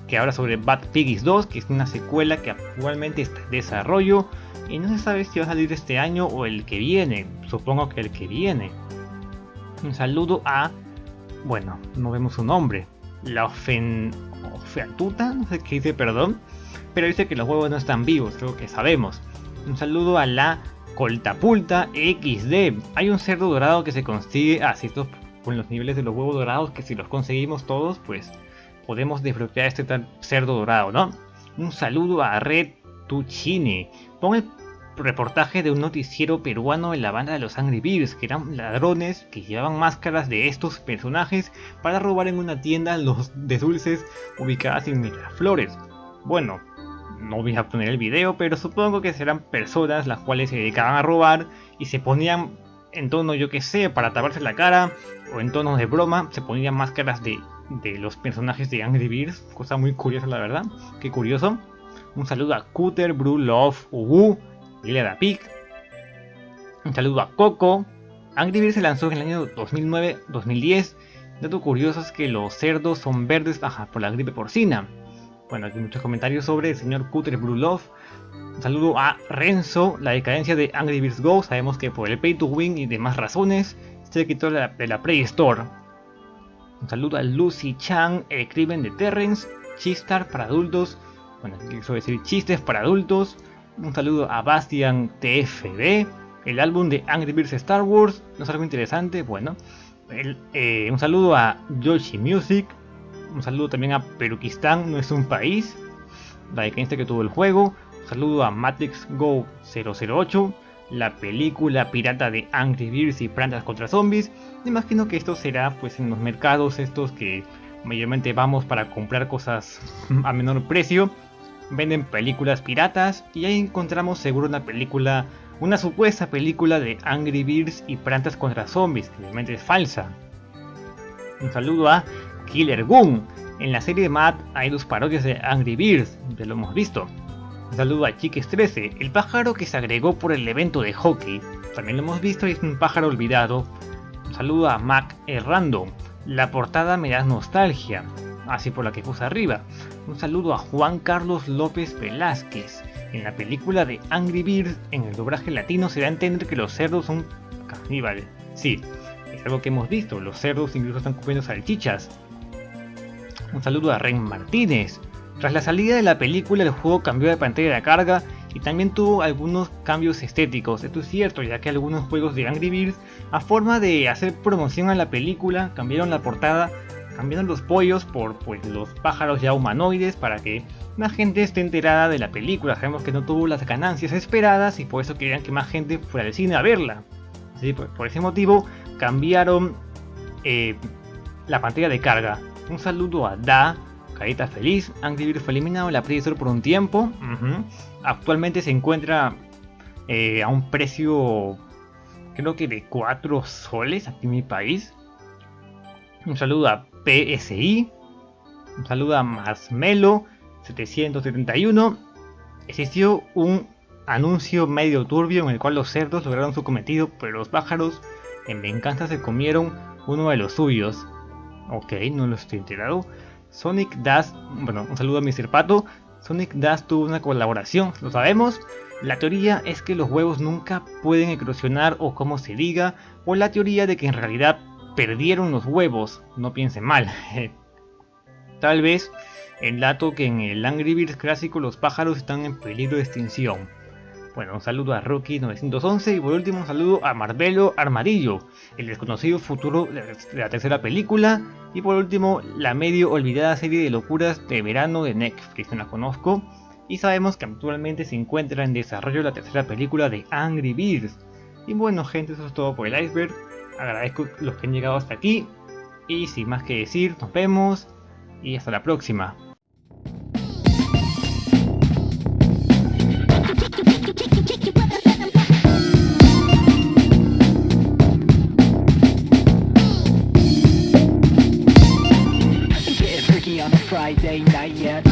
que habla sobre Bad Piggies 2, que es una secuela que actualmente está en desarrollo y no se sabe si va a salir este año o el que viene. Supongo que el que viene. Un saludo a, bueno, no vemos su nombre, la Ofeatuta, no sé qué dice, perdón, pero dice que los huevos no están vivos, creo que sabemos. Un saludo a la Coltapulta XD. Hay un cerdo dorado que se consigue así con los niveles de los huevos dorados, que si los conseguimos todos, pues podemos desbloquear este tal cerdo dorado, ¿no? Un saludo a Red Tuccini. Pon el reportaje de un noticiero peruano en la banda de los Angry Birds, que eran ladrones que llevaban máscaras de estos personajes para robar en una tienda de dulces ubicadas en Miraflores. Bueno, no voy a poner el video, pero supongo que serán personas las cuales se dedicaban a robar y se ponían en tono, yo que sé, para taparse la cara, o en tonos de broma, se ponían máscaras de los personajes de Angry Birds, cosa muy curiosa la verdad, qué curioso. Un saludo a Cutter, Brew Love, Ubu, Lila Pig. Un saludo a Coco. Angry Birds se lanzó en el año 2009-2010. Dato curioso es que los cerdos son verdes por la gripe porcina. Bueno, aquí muchos comentarios sobre el señor Cutter Brew Love. Un saludo a Renzo. La decadencia de Angry Birds Go, sabemos que por el pay to win y demás razones se quitó de la Play Store. Un saludo a Lucy Chan, el crimen de Terrence, Chistar para adultos. Bueno, quiero decir chistes para adultos. Un saludo a Bastian TFB, el álbum de Angry Birds Star Wars, no es algo interesante, bueno. Un saludo a Yoshi Music. Un saludo también a Perukistán, no es un país, la decadencia que tuvo el juego. Un saludo a Matrix Go 008, la película pirata de Angry Birds y Plantas contra Zombies. Me imagino que esto será pues en los mercados estos que mayormente vamos para comprar cosas a menor precio. Venden películas piratas y ahí encontramos seguro una supuesta película de Angry Birds y Plantas contra Zombies, que obviamente es falsa. Un saludo a Killer Goon. En la serie de Mad hay dos parodias de Angry Birds, ya lo hemos visto. Un saludo a Chiques 13, el pájaro que se agregó por el evento de hockey, también lo hemos visto y es un pájaro olvidado. Un saludo a Mac Random, la portada me da nostalgia, así por la que puse arriba. Un saludo a Juan Carlos López Velázquez. En la película de Angry Birds, en el doblaje latino se da a entender que los cerdos son caníbales. Sí, es algo que hemos visto, los cerdos incluso están comiendo salchichas. Un saludo a Ren Martínez. Tras la salida de la película, el juego cambió de pantalla de carga y también tuvo algunos cambios estéticos. Esto es cierto, ya que algunos juegos de Angry Birds, a forma de hacer promoción a la película, cambiaron la portada, cambiaron los pollos por pues, los pájaros ya humanoides para que más gente esté enterada de la película. Sabemos que no tuvo las ganancias esperadas y por eso querían que más gente fuera al cine a verla. Así, por ese motivo cambiaron la pantalla de carga. Un saludo a Da, carita feliz. Angry Birds fue eliminado en la Play Store por un tiempo. Actualmente se encuentra a un precio, creo que de 4 soles aquí en mi país. Un saludo a PSI. Un saludo a Marshmello 771. Existió un anuncio medio turbio en el cual los cerdos lograron su cometido, pero los pájaros en venganza se comieron uno de los suyos. Ok, no lo estoy enterado. Sonic Dash, bueno, un saludo a Mr. Pato. Sonic Dash tuvo una colaboración, lo sabemos. La teoría es que los huevos nunca pueden eclosionar, o como se diga, o la teoría de que en realidad perdieron los huevos. No piensen mal. Tal vez el dato que en el Angry Birds clásico los pájaros están en peligro de extinción. Bueno, un saludo a Rocky911 y por último un saludo a Marshmello Armadillo, el desconocido futuro de la tercera película. Y por último, la medio olvidada serie de locuras de verano de Netflix, no la conozco. Y sabemos que actualmente se encuentra en desarrollo la tercera película de Angry Birds. Y bueno gente, eso es todo por el iceberg. Agradezco los que han llegado hasta aquí. Y sin más que decir, nos vemos y hasta la próxima. On a Friday night yet.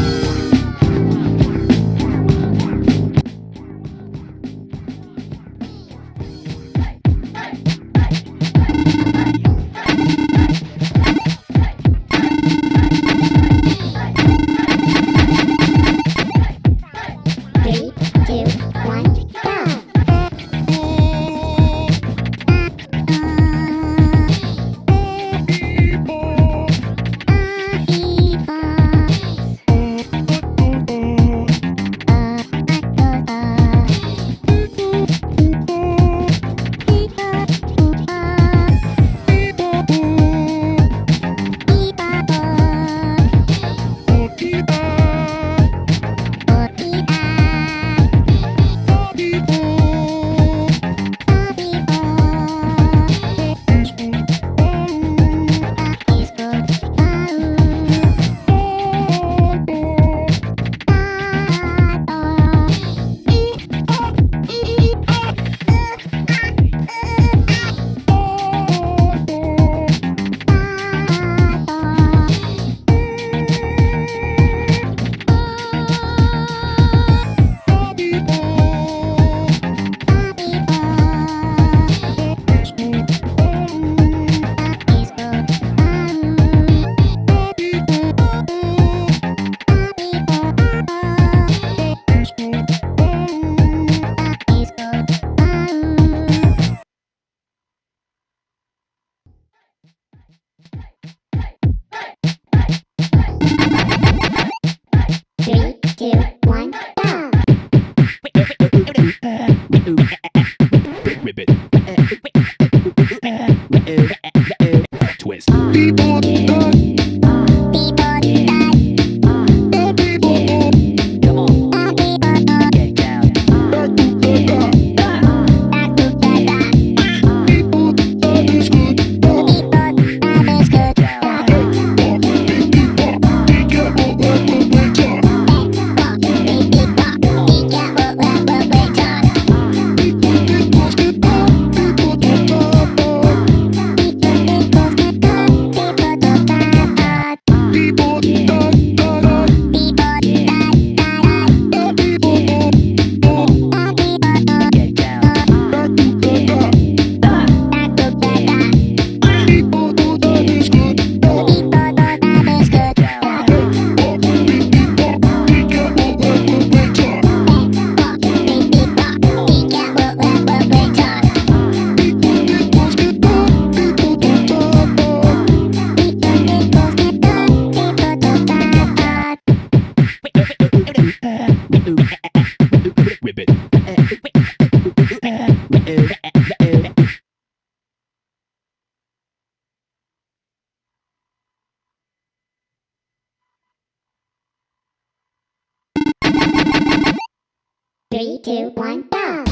3, 2, 1, go!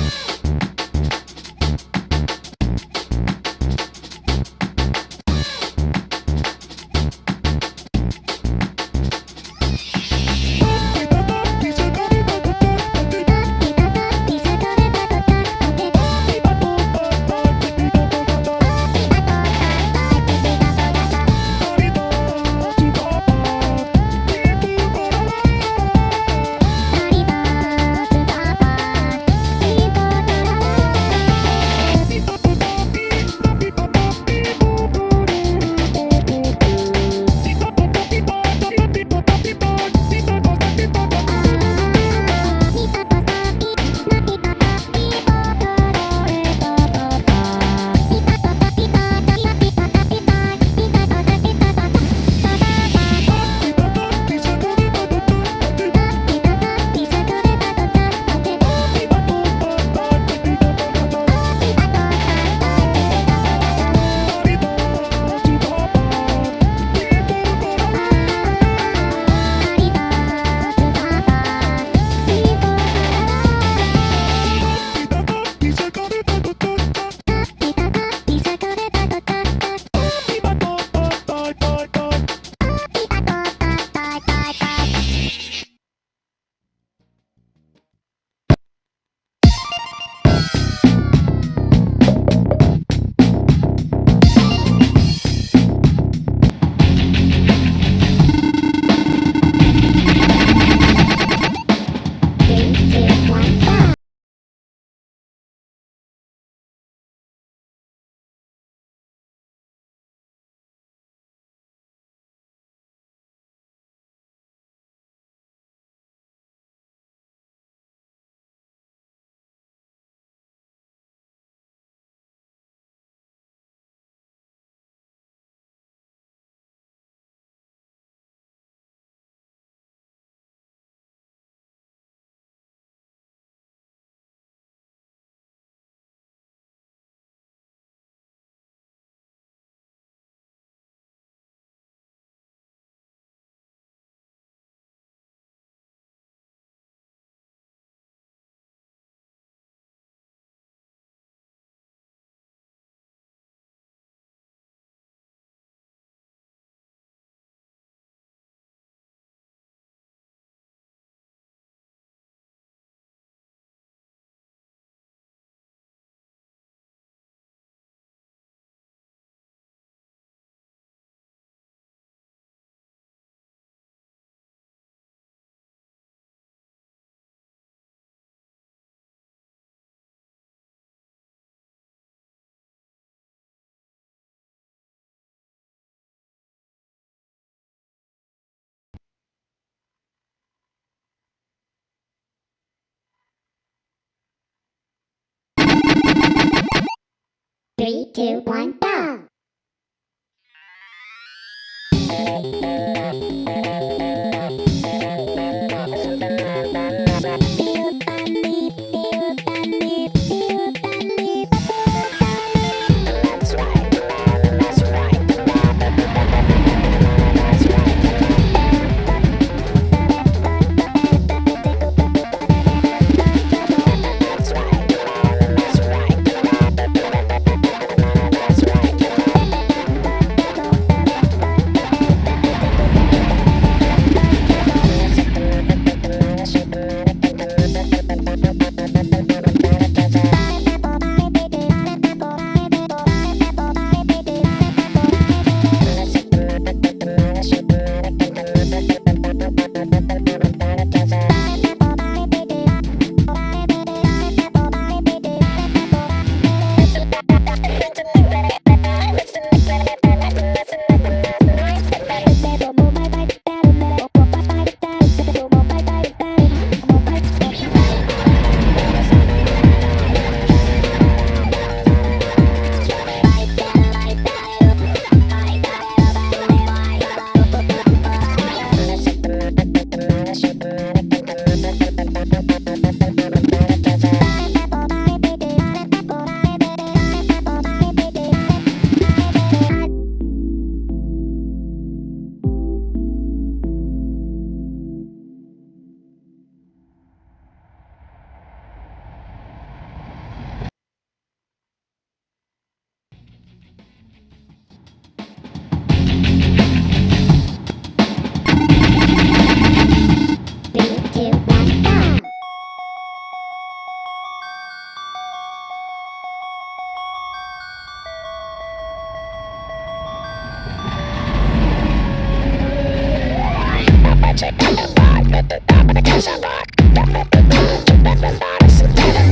Three, two, one, go! That's right. check out the vibe, let the diamond the cash I rock. Got the check that the line,